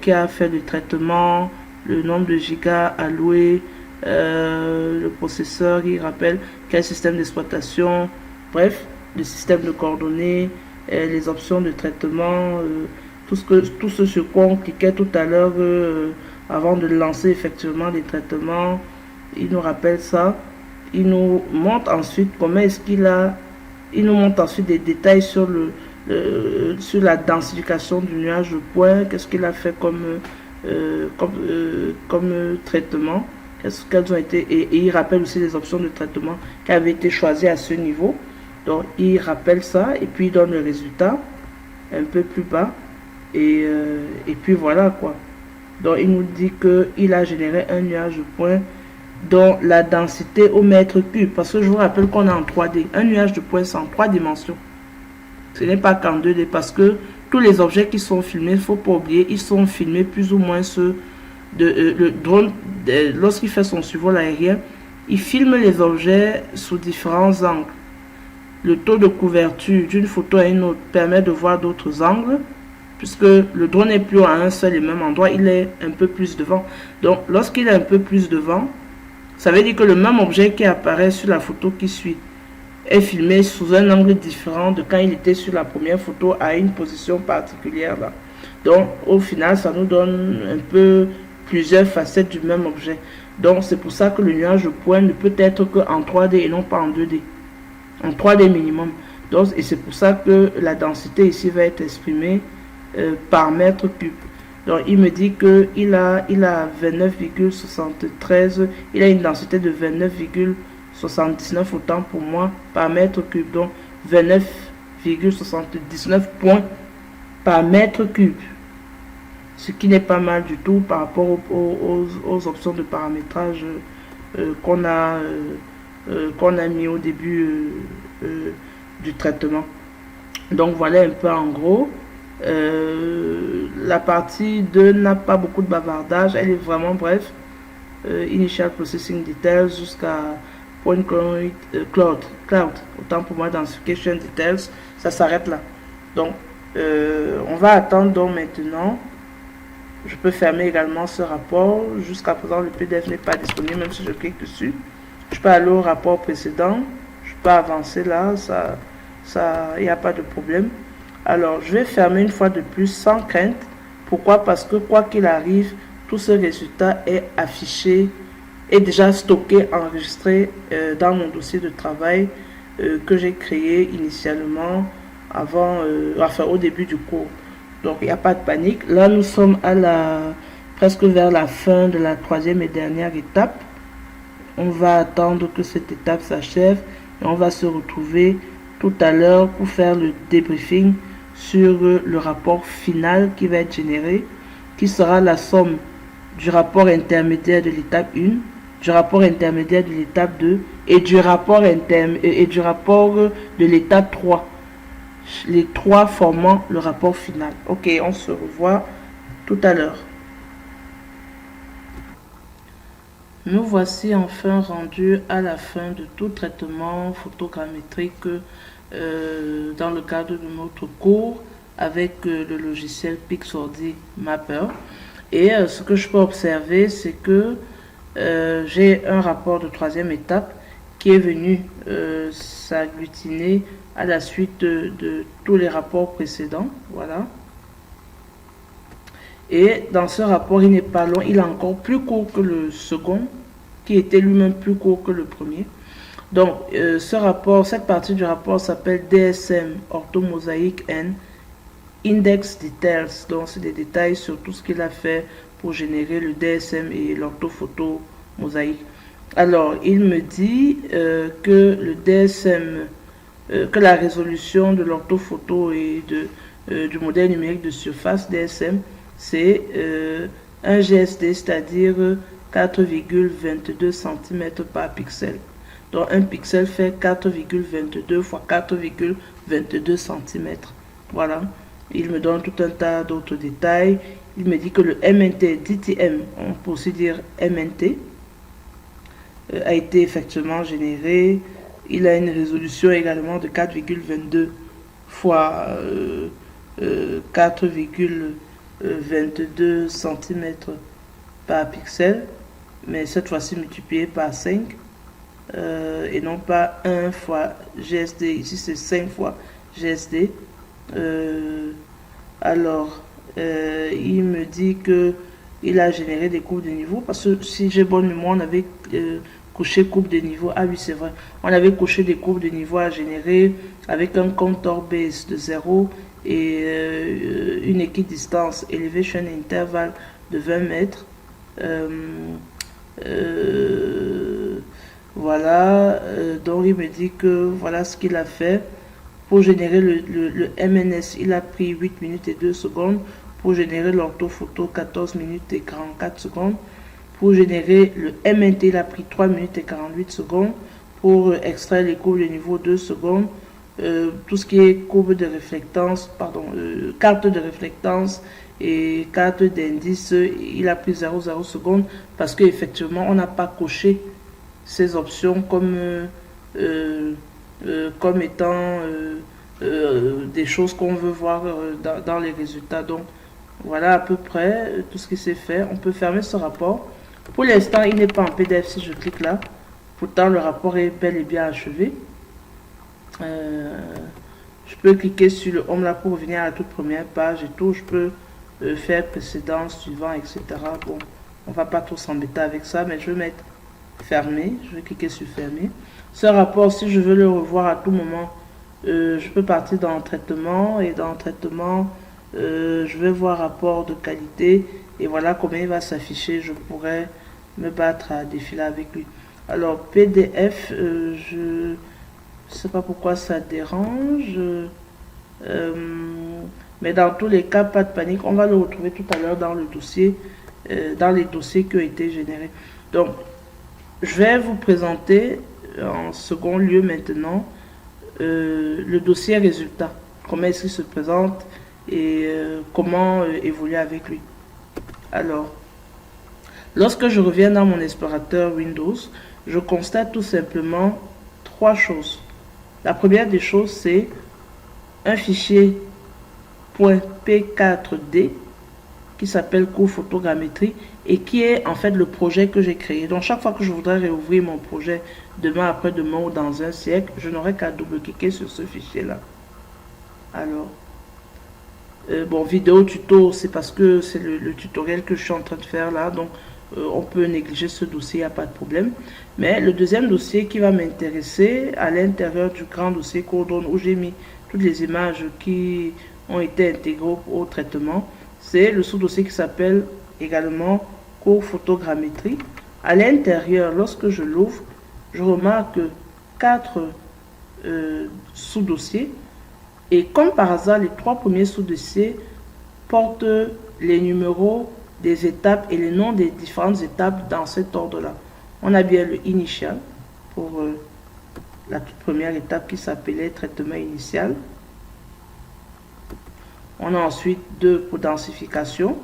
qui a fait le traitement, le nombre de gigas alloués, le processeur, il rappelle quel système d'exploitation, bref, le système de coordonnées, les options de traitement, tout ce sur quoi on cliquait tout à l'heure avant de lancer effectivement les traitements. Il nous rappelle ça. Il nous montre ensuite comment est-ce qu'il a. Il nous montre ensuite des détails sur sur la densification du nuage de points. Qu'est-ce qu'il a fait comme traitement. Quelles ont été, et il rappelle aussi les options de traitement qui avaient été choisies à ce niveau. Donc il rappelle ça et puis il donne le résultat un peu plus bas. Et puis voilà quoi. Donc il nous dit qu'il a généré un nuage de points dont la densité au mètre cube, parce que je vous rappelle qu'on est en 3D. Un nuage de points, c'est en 3 dimensions. Ce n'est pas qu'en 2D, parce que tous les objets qui sont filmés, il ne faut pas oublier, ils sont filmés plus ou moins ceux de le drone. Lorsqu'il fait son survol aérien, il filme les objets sous différents angles. Le taux de couverture d'une photo à une autre permet de voir d'autres angles, puisque le drone n'est plus à un seul et même endroit, il est un peu plus devant. Donc, lorsqu'il est un peu plus devant, ça veut dire que le même objet qui apparaît sur la photo qui suit est filmé sous un angle différent de quand il était sur la première photo à une position particulière là. Donc, au final, ça nous donne un peu plusieurs facettes du même objet. Donc c'est pour ça que le nuage de point ne peut être qu'en 3D et non pas en 2D. En 3D minimum. Donc, et c'est pour ça que la densité ici va être exprimée par mètre cube. Donc il me dit que il a 29,73, il a une densité de 29,79 autant pour moi par mètre cube. Donc 29,79 points par mètre cube. Ce qui n'est pas mal du tout par rapport aux options de paramétrage qu'on a mis au début du traitement. Donc voilà un peu en gros. La partie 2 n'a pas beaucoup de bavardage, elle est vraiment bref. Initial Processing Details jusqu'à Point Cloud. Autant pour moi, Densification Details, ça s'arrête là. Donc, on va attendre donc maintenant. Je peux fermer également ce rapport. Jusqu'à présent, le PDF n'est pas disponible, même si je clique dessus. Je peux aller au rapport précédent. Je peux avancer là, il n'y a pas de problème. Alors, je vais fermer une fois de plus sans crainte. Pourquoi? Parce que quoi qu'il arrive, tout ce résultat est affiché, est déjà stocké, enregistré dans mon dossier de travail que j'ai créé initialement au début du cours. Donc, il n'y a pas de panique. Là, nous sommes presque vers la fin de la troisième et dernière étape. On va attendre que cette étape s'achève et on va se retrouver tout à l'heure pour faire le débriefing sur le rapport final qui va être généré, qui sera la somme du rapport intermédiaire de l'étape 1, du rapport intermédiaire de l'étape 2 et du rapport de l'étape 3. Les trois formant le rapport final. Ok, on se revoit tout à l'heure. Nous voici enfin rendus à la fin de tout traitement photogrammétrique dans le cadre de notre cours avec le logiciel Pixordi Mapper. Et ce que je peux observer, c'est que j'ai un rapport de troisième étape qui est venu s'agglutiner à la suite de tous les rapports précédents. Voilà. Et dans ce rapport, il n'est pas long, il est encore plus court que le second, qui était lui-même plus court que le premier. Donc, cette partie du rapport s'appelle DSM, Orthomosaïque and Index Details. Donc, c'est des détails sur tout ce qu'il a fait pour générer le DSM et l'orthophoto mosaïque. Alors, il me dit que le DSM, que la résolution de l'orthophoto et du modèle numérique de surface DSM, c'est un GSD, c'est-à-dire 4,22 cm par pixel. Donc un pixel fait 4,22 fois 4,22 cm. Voilà. Il me donne tout un tas d'autres détails. Il me dit que le MNT, DTM, on peut aussi dire MNT, a été effectivement généré. Il a une résolution également de 4,22 fois 4,22 cm par pixel, mais cette fois-ci multiplié par 5 et non pas 1 fois GSD. Ici c'est 5 fois GSD. Il me dit que il a généré des courbes de niveau, parce que si j'ai bonne mémoire, on avait coché courbes de niveau. Ah oui, c'est vrai, on avait coché des courbes de niveau à générer avec un compteur base de 0 et une équidistance elevation intervalle de 20 mètres. Voilà, donc il me dit que voilà ce qu'il a fait. Pour générer le MNS, il a pris 8 minutes et 2 secondes. Pour générer l'orthophoto, 14 minutes et 44 secondes. Pour générer le MNT, il a pris 3 minutes et 48 secondes. Pour extraire les courbes de niveau, 2 secondes. Tout ce qui est courbe de réflectance, carte de réflectance et carte d'indice, il a pris 0,0 secondes parce qu'effectivement, on n'a pas coché ces options comme étant des choses qu'on veut voir dans les résultats. Donc, voilà à peu près tout ce qui s'est fait. On peut fermer ce rapport. Pour l'instant, il n'est pas en PDF si je clique là. Pourtant, le rapport est bel et bien achevé. Je peux cliquer sur le Home là pour revenir à la toute première page et tout. Je peux faire précédent, suivant, etc. Bon, On va pas trop s'embêter avec ça, mais je vais mettre fermé. Je vais cliquer sur fermer. Ce rapport, si je veux le revoir à tout moment, je peux partir dans traitement, et dans traitement, je vais voir rapport de qualité, et voilà combien il va s'afficher. Je pourrais me battre à défiler avec lui. Alors PDF, je sais pas pourquoi ça dérange, mais dans tous les cas, pas de panique, on va le retrouver tout à l'heure dans le dossier, dans les dossiers qui ont été générés. Donc je vais vous présenter en second lieu maintenant le dossier résultat, comment est-ce qu'il se présente et comment évoluer avec lui. Alors, lorsque je reviens dans mon explorateur Windows, je constate tout simplement trois choses. La première des choses, c'est un fichier .p4d qui s'appelle cours photogrammétrie et qui est en fait le projet que j'ai créé. Donc chaque fois que je voudrais réouvrir mon projet demain, après-demain ou dans un siècle, je n'aurai qu'à double-cliquer sur ce fichier-là. Alors, bon, vidéo tuto, c'est parce que c'est le tutoriel que je suis en train de faire là, donc on peut négliger ce dossier, il n'y a pas de problème. Mais le deuxième dossier qui va m'intéresser à l'intérieur du grand dossier cours drone où j'ai mis toutes les images qui ont été intégrées au traitement, c'est le sous-dossier qui s'appelle également cours photogrammétrie. À l'intérieur, lorsque je l'ouvre, je remarque 4 sous-dossiers. Et comme par hasard, les 3 premiers sous-dossiers portent les numéros des étapes et les noms des différentes étapes dans cet ordre-là. On a bien le initial pour la toute première étape qui s'appelait traitement initial. On a ensuite 2 pour densification.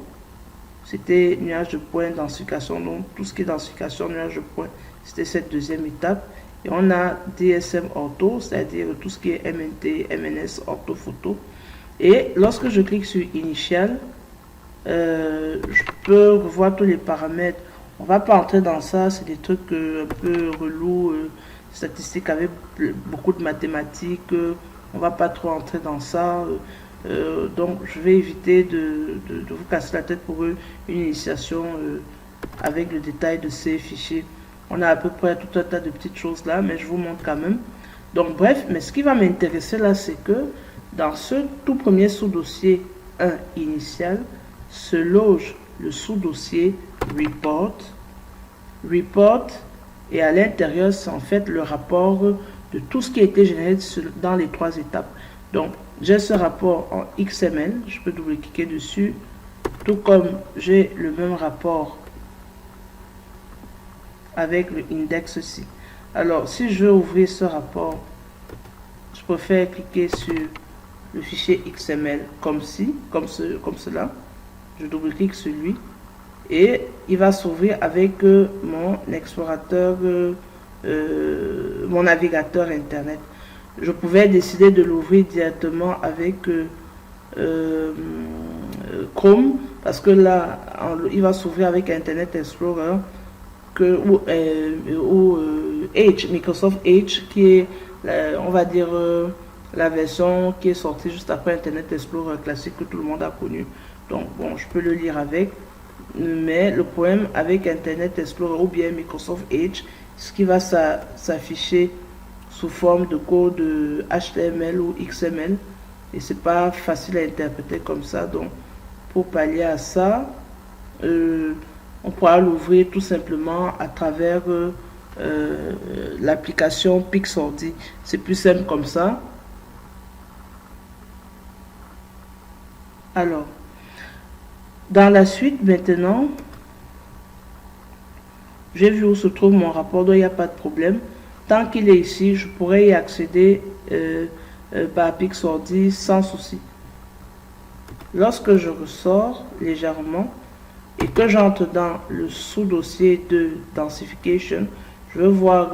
C'était nuage de points, densification. Donc tout ce qui est densification, nuage de points, c'était cette deuxième étape. Et on a DSM ortho, c'est-à-dire tout ce qui est MNT, MNS, orthophoto. Et lorsque je clique sur initial, je peux revoir tous les paramètres. On va pas entrer dans ça, c'est des trucs un peu relous, statistiques avec beaucoup de mathématiques. On va pas trop entrer dans ça. Donc je vais éviter de vous casser la tête pour une initiation avec le détail de ces fichiers. On a à peu près tout un tas de petites choses là, mais je vous montre quand même. Donc bref, mais ce qui va m'intéresser là, c'est que dans ce tout premier sous-dossier 1 initial, se loge le sous-dossier report. Report, et à l'intérieur, c'est en fait le rapport de tout ce qui a été généré dans les 3 étapes. Donc, j'ai ce rapport en XML, je peux double-cliquer dessus, tout comme j'ai le même rapport avec le index aussi. Alors, si je veux ouvrir ce rapport, je préfère cliquer sur le fichier XML comme cela. Je double-clique sur lui et il va s'ouvrir avec mon explorateur, mon navigateur internet. Je pouvais décider de l'ouvrir directement avec Chrome, parce que là, il va s'ouvrir avec Internet Explorer ou Edge, Microsoft Edge, qui est, on va dire, la version qui est sortie juste après Internet Explorer classique que tout le monde a connu. Donc, bon, je peux le lire avec. Mais le problème avec Internet Explorer ou bien Microsoft Edge, ce qui va s'afficher sous forme de code HTML ou XML, et c'est pas facile à interpréter comme ça. Donc pour pallier à ça, on pourra l'ouvrir tout simplement à travers l'application Pixordi. C'est plus simple comme ça. Alors, dans la suite maintenant, j'ai vu où se trouve mon rapport, donc il n'y a pas de problème. Tant qu'il est ici, je pourrais y accéder par Pixordi sans souci. Lorsque je ressors légèrement et que j'entre dans le sous-dossier de densification, je vais voir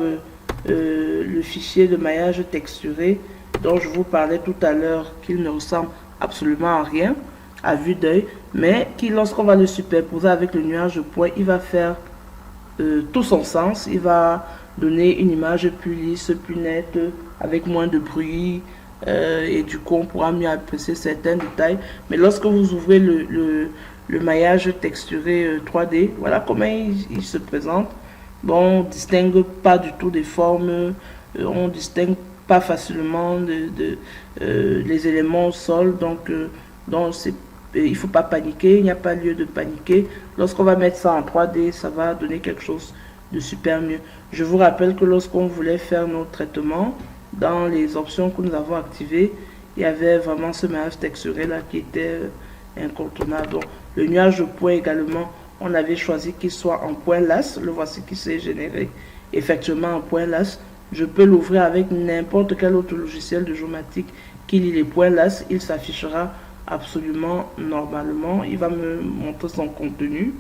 le fichier de maillage texturé dont je vous parlais tout à l'heure, qu'il ne ressemble absolument à rien à vue d'œil, mais qui, lorsqu'on va le superposer avec le nuage de points, il va faire tout son sens. Il va donner une image plus lisse, plus nette, avec moins de bruit, et du coup on pourra mieux apprécier certains détails. Mais lorsque vous ouvrez le maillage texturé 3D. Voilà comment il se présente. Bon, on ne distingue pas du tout des formes, on ne distingue pas facilement les éléments au sol, donc il ne faut pas paniquer, il n'y a pas lieu de paniquer. Lorsqu'on va mettre ça en 3D, ça va donner quelque chose de super mieux. Je vous rappelle que lorsqu'on voulait faire nos traitements, dans les options que nous avons activées, il y avait vraiment ce maillage texturé là qui était incontournable. Donc, le nuage de points également, on avait choisi qu'il soit en point las. Le voici qui s'est généré effectivement en point las. Je peux l'ouvrir avec n'importe quel autre logiciel de géomatique qui lit les points las. Il s'affichera absolument normalement. Il va me montrer son contenu.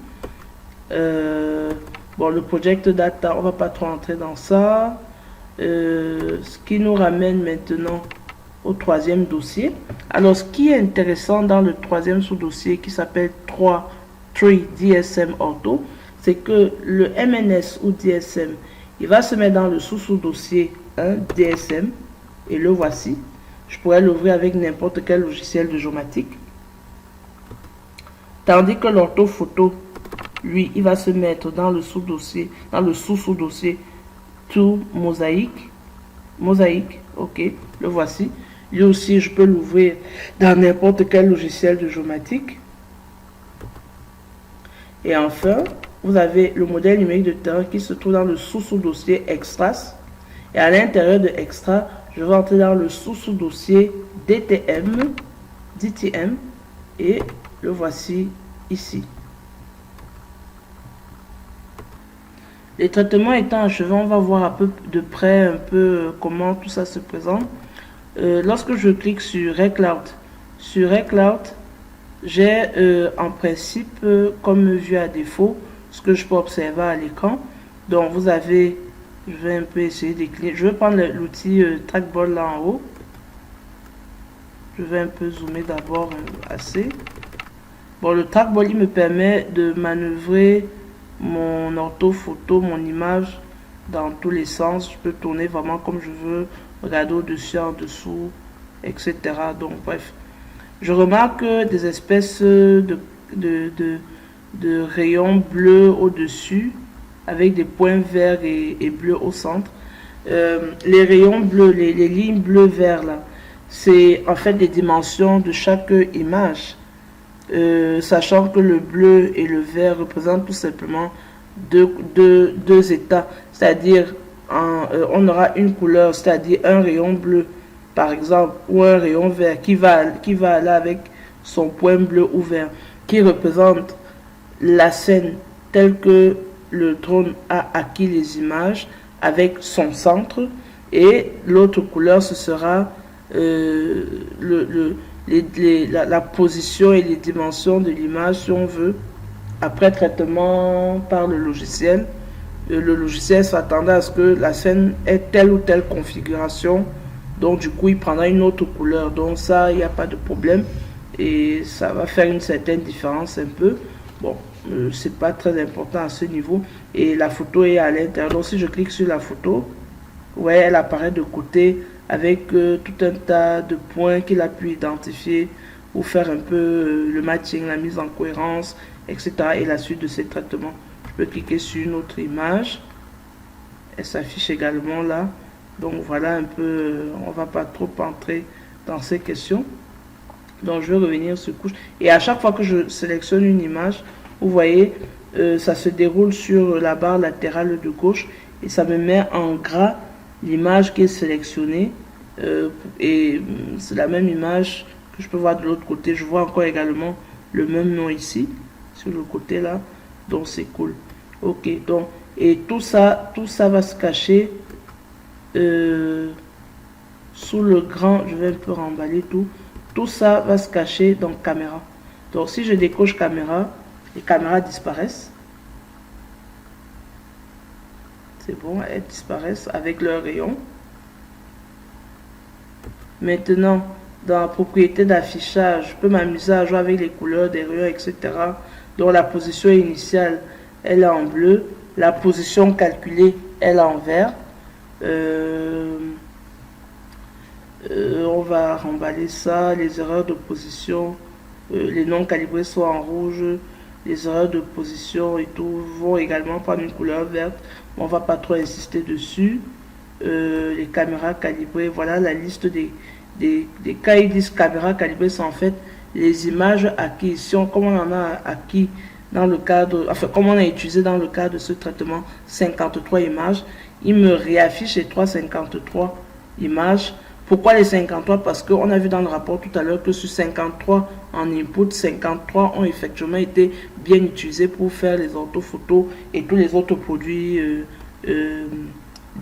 Bon, le project data, on va pas trop entrer dans ça. Ce qui nous ramène maintenant au troisième dossier. Alors, ce qui est intéressant dans le troisième sous-dossier qui s'appelle 3 DSM Auto, c'est que le MNS ou DSM, il va se mettre dans le sous-dossier 1 DSM, et le voici. Je pourrais l'ouvrir avec n'importe quel logiciel de géomatique. Tandis que l'orthophoto, lui, il va se mettre dans le sous-dossier, dans le sous-dossier tout mosaïque. Mosaïque, ok, le voici. Lui aussi, je peux l'ouvrir dans n'importe quel logiciel de géomatique. Et enfin, vous avez le modèle numérique de terrain qui se trouve dans le sous-dossier Extras. Et à l'intérieur de Extra, je vais entrer dans le sous-dossier DTM, et le voici ici. Les traitements étant achevés, on va voir un peu de près un peu comment tout ça se présente. Lorsque je clique sur Recloud, j'ai en principe comme vue à défaut ce que je peux observer à l'écran. Donc vous avez, je vais un peu essayer de cliquer. Je vais prendre l'outil trackball là en haut. Je vais un peu zoomer d'abord assez. Bon, le trackball il me permet de manœuvrer mon orthophoto, mon image dans tous les sens. Je peux tourner vraiment comme je veux, regarder au-dessus, en dessous, etc. Donc bref, je remarque des espèces de rayons bleus au-dessus avec des points verts et bleus au centre. Les rayons bleus, les lignes bleu vert là, c'est en fait des dimensions de chaque image. Sachant que le bleu et le vert représentent tout simplement deux états, c'est-à-dire on aura une couleur, c'est-à-dire un rayon bleu par exemple, ou un rayon vert qui va aller avec son point bleu ou vert, qui représente la scène telle que le drone a acquis les images avec son centre, et l'autre couleur ce sera la position et les dimensions de l'image si on veut, après traitement par le logiciel. Le logiciel s'attendait à ce que la scène ait telle ou telle configuration, donc du coup il prendra une autre couleur. Donc ça, il n'y a pas de problème et ça va faire une certaine différence un peu. Bon, c'est pas très important à ce niveau, et la photo est à l'intérieur. Donc si je clique sur la photo, ouais, elle apparaît de côté avec tout un tas de points qu'il a pu identifier pour faire un peu le matching, la mise en cohérence, etc. et la suite de ces traitements. Je peux cliquer sur une autre image, elle s'affiche également là. Donc voilà un peu, on va pas trop entrer dans ces questions. Donc je vais revenir sur couche, et à chaque fois que je sélectionne une image, vous voyez, ça se déroule sur la barre latérale de gauche et ça me met en gras l'image qui est sélectionnée, et c'est la même image que je peux voir de l'autre côté. Je vois encore également le même nom ici sur le côté là, donc c'est cool. Ok, donc et tout ça va se cacher sous le grand. Je vais un peu remballer tout ça va se cacher dans caméra. Donc si je décoche caméra, les caméras disparaissent. C'est bon, elles disparaissent avec leur rayon. Maintenant, dans la propriété d'affichage, je peux m'amuser à jouer avec les couleurs des rayons, etc. Donc la position initiale, elle est en bleu. La position calculée, elle est en vert. On va remballer ça. Les erreurs de position, les noms calibrés soient en rouge, les erreurs de position et tout vont également prendre une couleur verte. On va pas trop insister dessus. Les caméras calibrées, voilà la liste des cas. Ils disent caméras calibrées, c'est en fait les images acquises. Comme on en a acquis dans le cadre, enfin comme on a utilisé dans le cadre de ce traitement 53 images, il me réaffiche les 353 images. Pourquoi les 53? Parce qu'on a vu dans le rapport tout à l'heure que sur 53 en input, 53 ont effectivement été bien utilisés pour faire les orthophotos et tous les autres produits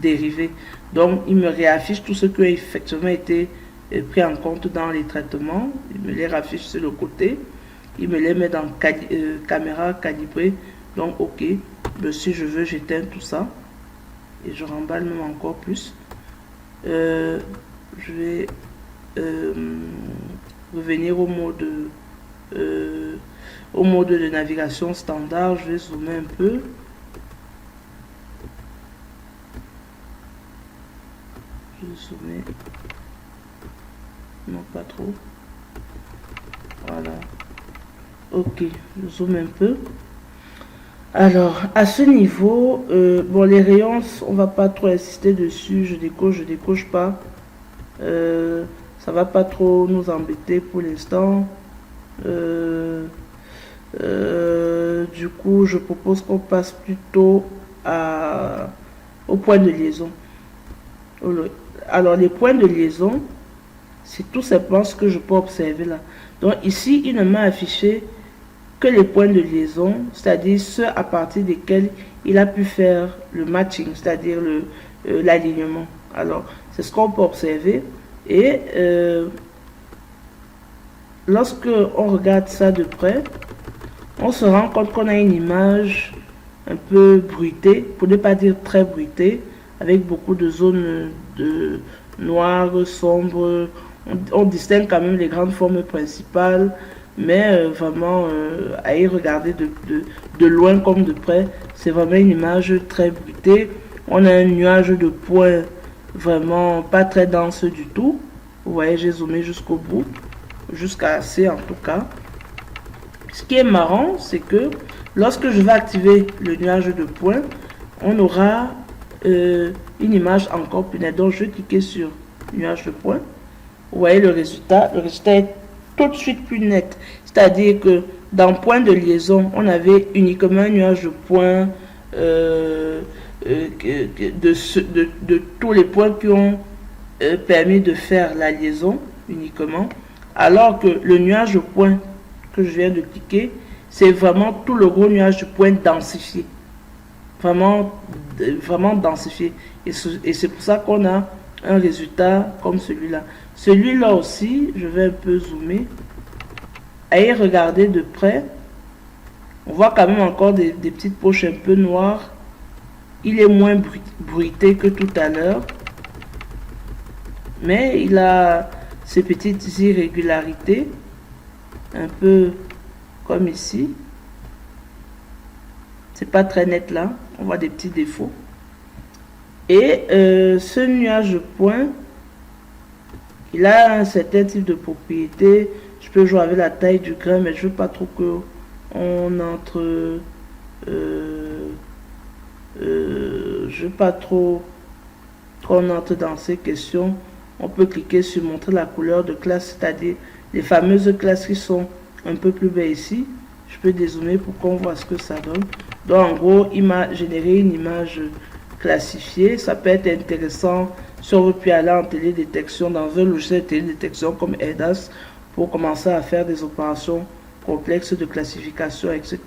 dérivés. Donc, il me réaffiche tout ce qui a effectivement été pris en compte dans les traitements. Il me les réaffiche sur le côté. Il me les met dans caméra calibrée. Donc, ok. Si je veux, j'éteins tout ça. Et je remballe même encore plus. Je vais revenir au mode de navigation standard. Je vais zoomer un peu. Je vais zoomer. Non, pas trop. Voilà. Ok, je zoome un peu. Alors, à ce niveau, bon, les rayons, on va pas trop insister dessus. Je décoche pas. Ça va pas trop nous embêter pour l'instant. Du coup, je propose qu'on passe plutôt au point de liaison. Alors, les points de liaison, c'est tout simplement ce que je peux observer là. Donc, ici, il ne m'a affiché que les points de liaison, c'est-à-dire ceux à partir desquels il a pu faire le matching, c'est-à-dire l'alignement. Alors, c'est ce qu'on peut observer. Et lorsque on regarde ça de près, on se rend compte qu'on a une image un peu bruitée, pour ne pas dire très bruitée, avec beaucoup de zones de noires, sombres. On distingue quand même les grandes formes principales, mais vraiment à y regarder de loin comme de près, c'est vraiment une image très bruitée. On a un nuage de points vraiment pas très dense du tout. Vous voyez, j'ai zoomé jusqu'au bout, jusqu'à C en tout cas. Ce qui est marrant, c'est que lorsque je vais activer le nuage de points, on aura une image encore plus nette. Donc je vais cliquer sur nuage de points. Vous voyez le résultat est tout de suite plus net. C'est-à-dire que dans point de liaison, on avait uniquement un nuage de points de tous les points qui ont permis de faire la liaison uniquement. Alors que le nuage de points que je viens de cliquer, c'est vraiment tout le gros nuage de points densifié. Vraiment densifié. Et c'est pour ça qu'on a un résultat comme celui-là. Celui-là aussi, je vais un peu zoomer. À y regarder de près, on voit quand même encore des petites poches un peu noires. Il est moins bruité que tout à l'heure. Mais il a ces petites irrégularités. Un peu comme ici. C'est pas très net là. On voit des petits défauts. Et ce nuage de points, il a un certain type de propriété. Je peux jouer avec la taille du grain, mais je veux pas trop que on entre. Je veux pas trop qu'on entre dans ces questions. On peut cliquer sur montrer la couleur de classe, c'est-à-dire les fameuses classes qui sont un peu plus bas ici. Je peux dézoomer pour qu'on voit ce que ça donne. Donc en gros, il m'a généré une image classifiée. Ça peut être intéressant si on veut puis aller en télédétection dans un logiciel de télédétection comme EDAS pour commencer à faire des opérations complexes de classification, etc.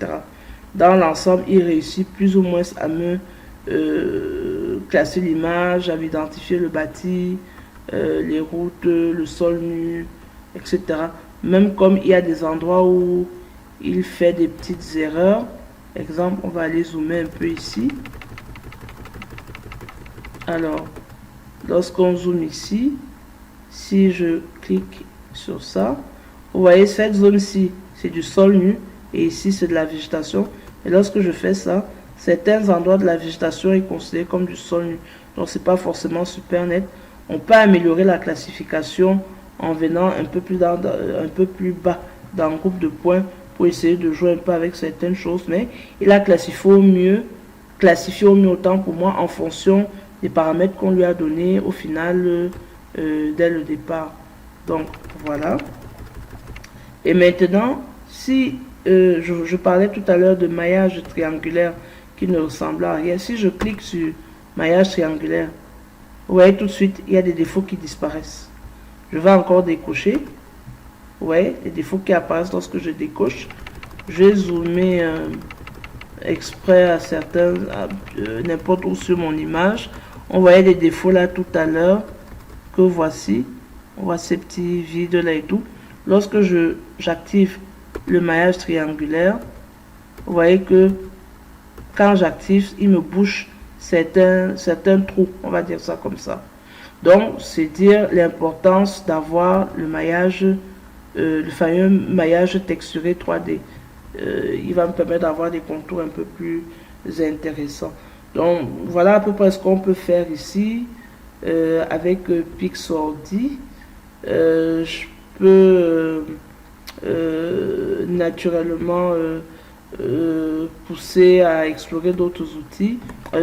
Dans l'ensemble, il réussit plus ou moins à me classer l'image, à m'identifier le bâti, les routes, le sol nu, etc. Même comme il y a des endroits où il fait des petites erreurs. Exemple, on va aller zoomer un peu ici. Alors, lorsqu'on zoome ici, si je clique sur ça, vous voyez cette zone-ci, c'est du sol nu, et ici c'est de la végétation. Et lorsque je fais ça, certains endroits de la végétation est considéré comme du sol nu. Donc c'est pas forcément super net. On peut améliorer la classification en venant un peu plus bas dans le groupe de points pour essayer de jouer un peu avec certaines choses, mais il a classifié au mieux autant pour moi en fonction des paramètres qu'on lui a donnés au final dès le départ. Donc voilà. Et maintenant, si je parlais tout à l'heure de maillage triangulaire qui ne ressemble à rien, si je clique sur maillage triangulaire, vous voyez tout de suite, il y a des défauts qui disparaissent. Je vais encore décocher. Vous voyez, les défauts qui apparaissent lorsque je décoche. Je vais zoomer exprès à certains, n'importe où sur mon image. On voyait des défauts là tout à l'heure que voici. On voit ces petits vides là et tout. Lorsque j'active le maillage triangulaire, vous voyez que quand j'active, il me bouche certains trous, on va dire ça comme ça. Donc, c'est dire l'importance d'avoir le maillage, le fameux maillage texturé 3D. Il va me permettre d'avoir des contours un peu plus intéressants. Donc, voilà à peu près ce qu'on peut faire ici avec Pixordi. Je peux naturellement pousser à explorer d'autres outils,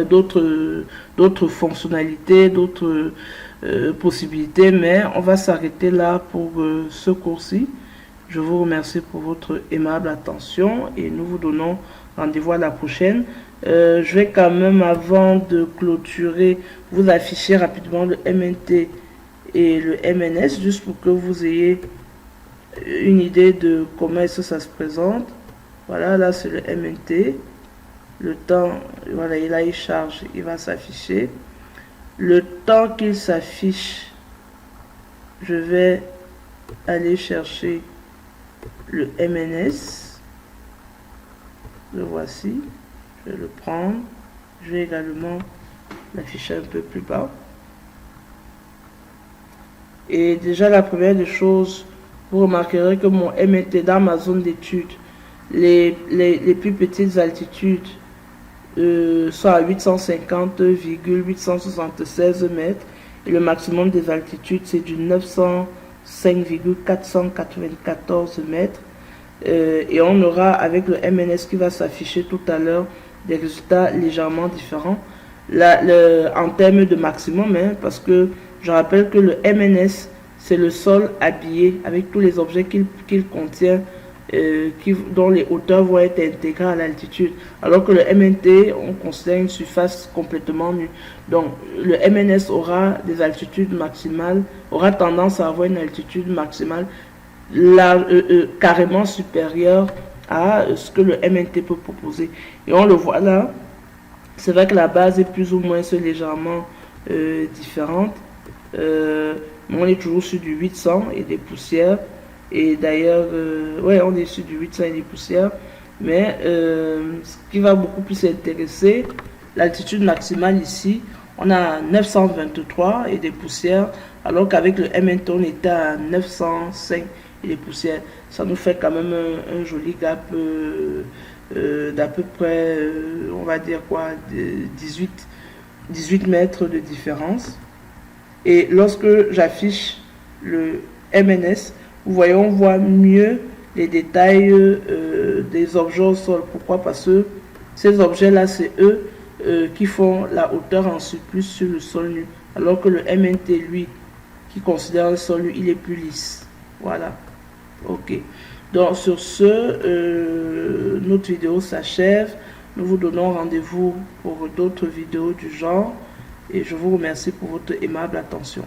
d'autres fonctionnalités, d'autres possibilités, mais on va s'arrêter là pour ce cours-ci. Je vous remercie pour votre aimable attention et nous vous donnons rendez-vous à la prochaine. Je vais quand même, avant de clôturer, vous afficher rapidement le MNT et le MNS, juste pour que vous ayez une idée de comment est-ce que ça se présente. Voilà, là c'est le MNT. Le temps, voilà, là il charge, il va s'afficher. Le temps qu'il s'affiche, je vais aller chercher le MNS. Le voici. Je vais le prendre. Je vais également l'afficher un peu plus bas. Et déjà, la première des choses, vous remarquerez que mon MNT dans ma zone d'étude, les plus petites altitudes sont à 850,876 mètres et le maximum des altitudes c'est du 905,494 mètres. Et on aura avec le MNS qui va s'afficher tout à l'heure des résultats légèrement différents là, en termes de maximum, hein, parce que je rappelle que le MNS c'est le sol habillé avec tous les objets qu'il contient, dont les hauteurs vont être intégrées à l'altitude, alors que le MNT on considère une surface complètement nue. Donc le MNS aura des altitudes maximales, aura tendance à avoir une altitude maximale carrément supérieure à ce que le MNT peut proposer. Et on le voit là, c'est vrai que la base est plus ou moins légèrement différente, mais on est toujours sur du 800 et des poussières. Et d'ailleurs, ouais, on est sur du 800 et des poussières. Mais ce qui va beaucoup plus intéresser, l'altitude maximale ici, on a 923 et des poussières, alors qu'avec le MNT, on était à 905 et des poussières. Ça nous fait quand même un joli gap d'à peu près, on va dire quoi, 18 mètres de différence. Et lorsque j'affiche le MNS, vous voyez, on voit mieux les détails des objets au sol. Pourquoi? Parce que ces objets-là, c'est eux qui font la hauteur en surplus sur le sol nu. Alors que le MNT, lui, qui considère le sol nu, il est plus lisse. Voilà. Ok. Donc, sur ce, notre vidéo s'achève. Nous vous donnons rendez-vous pour d'autres vidéos du genre. Et je vous remercie pour votre aimable attention.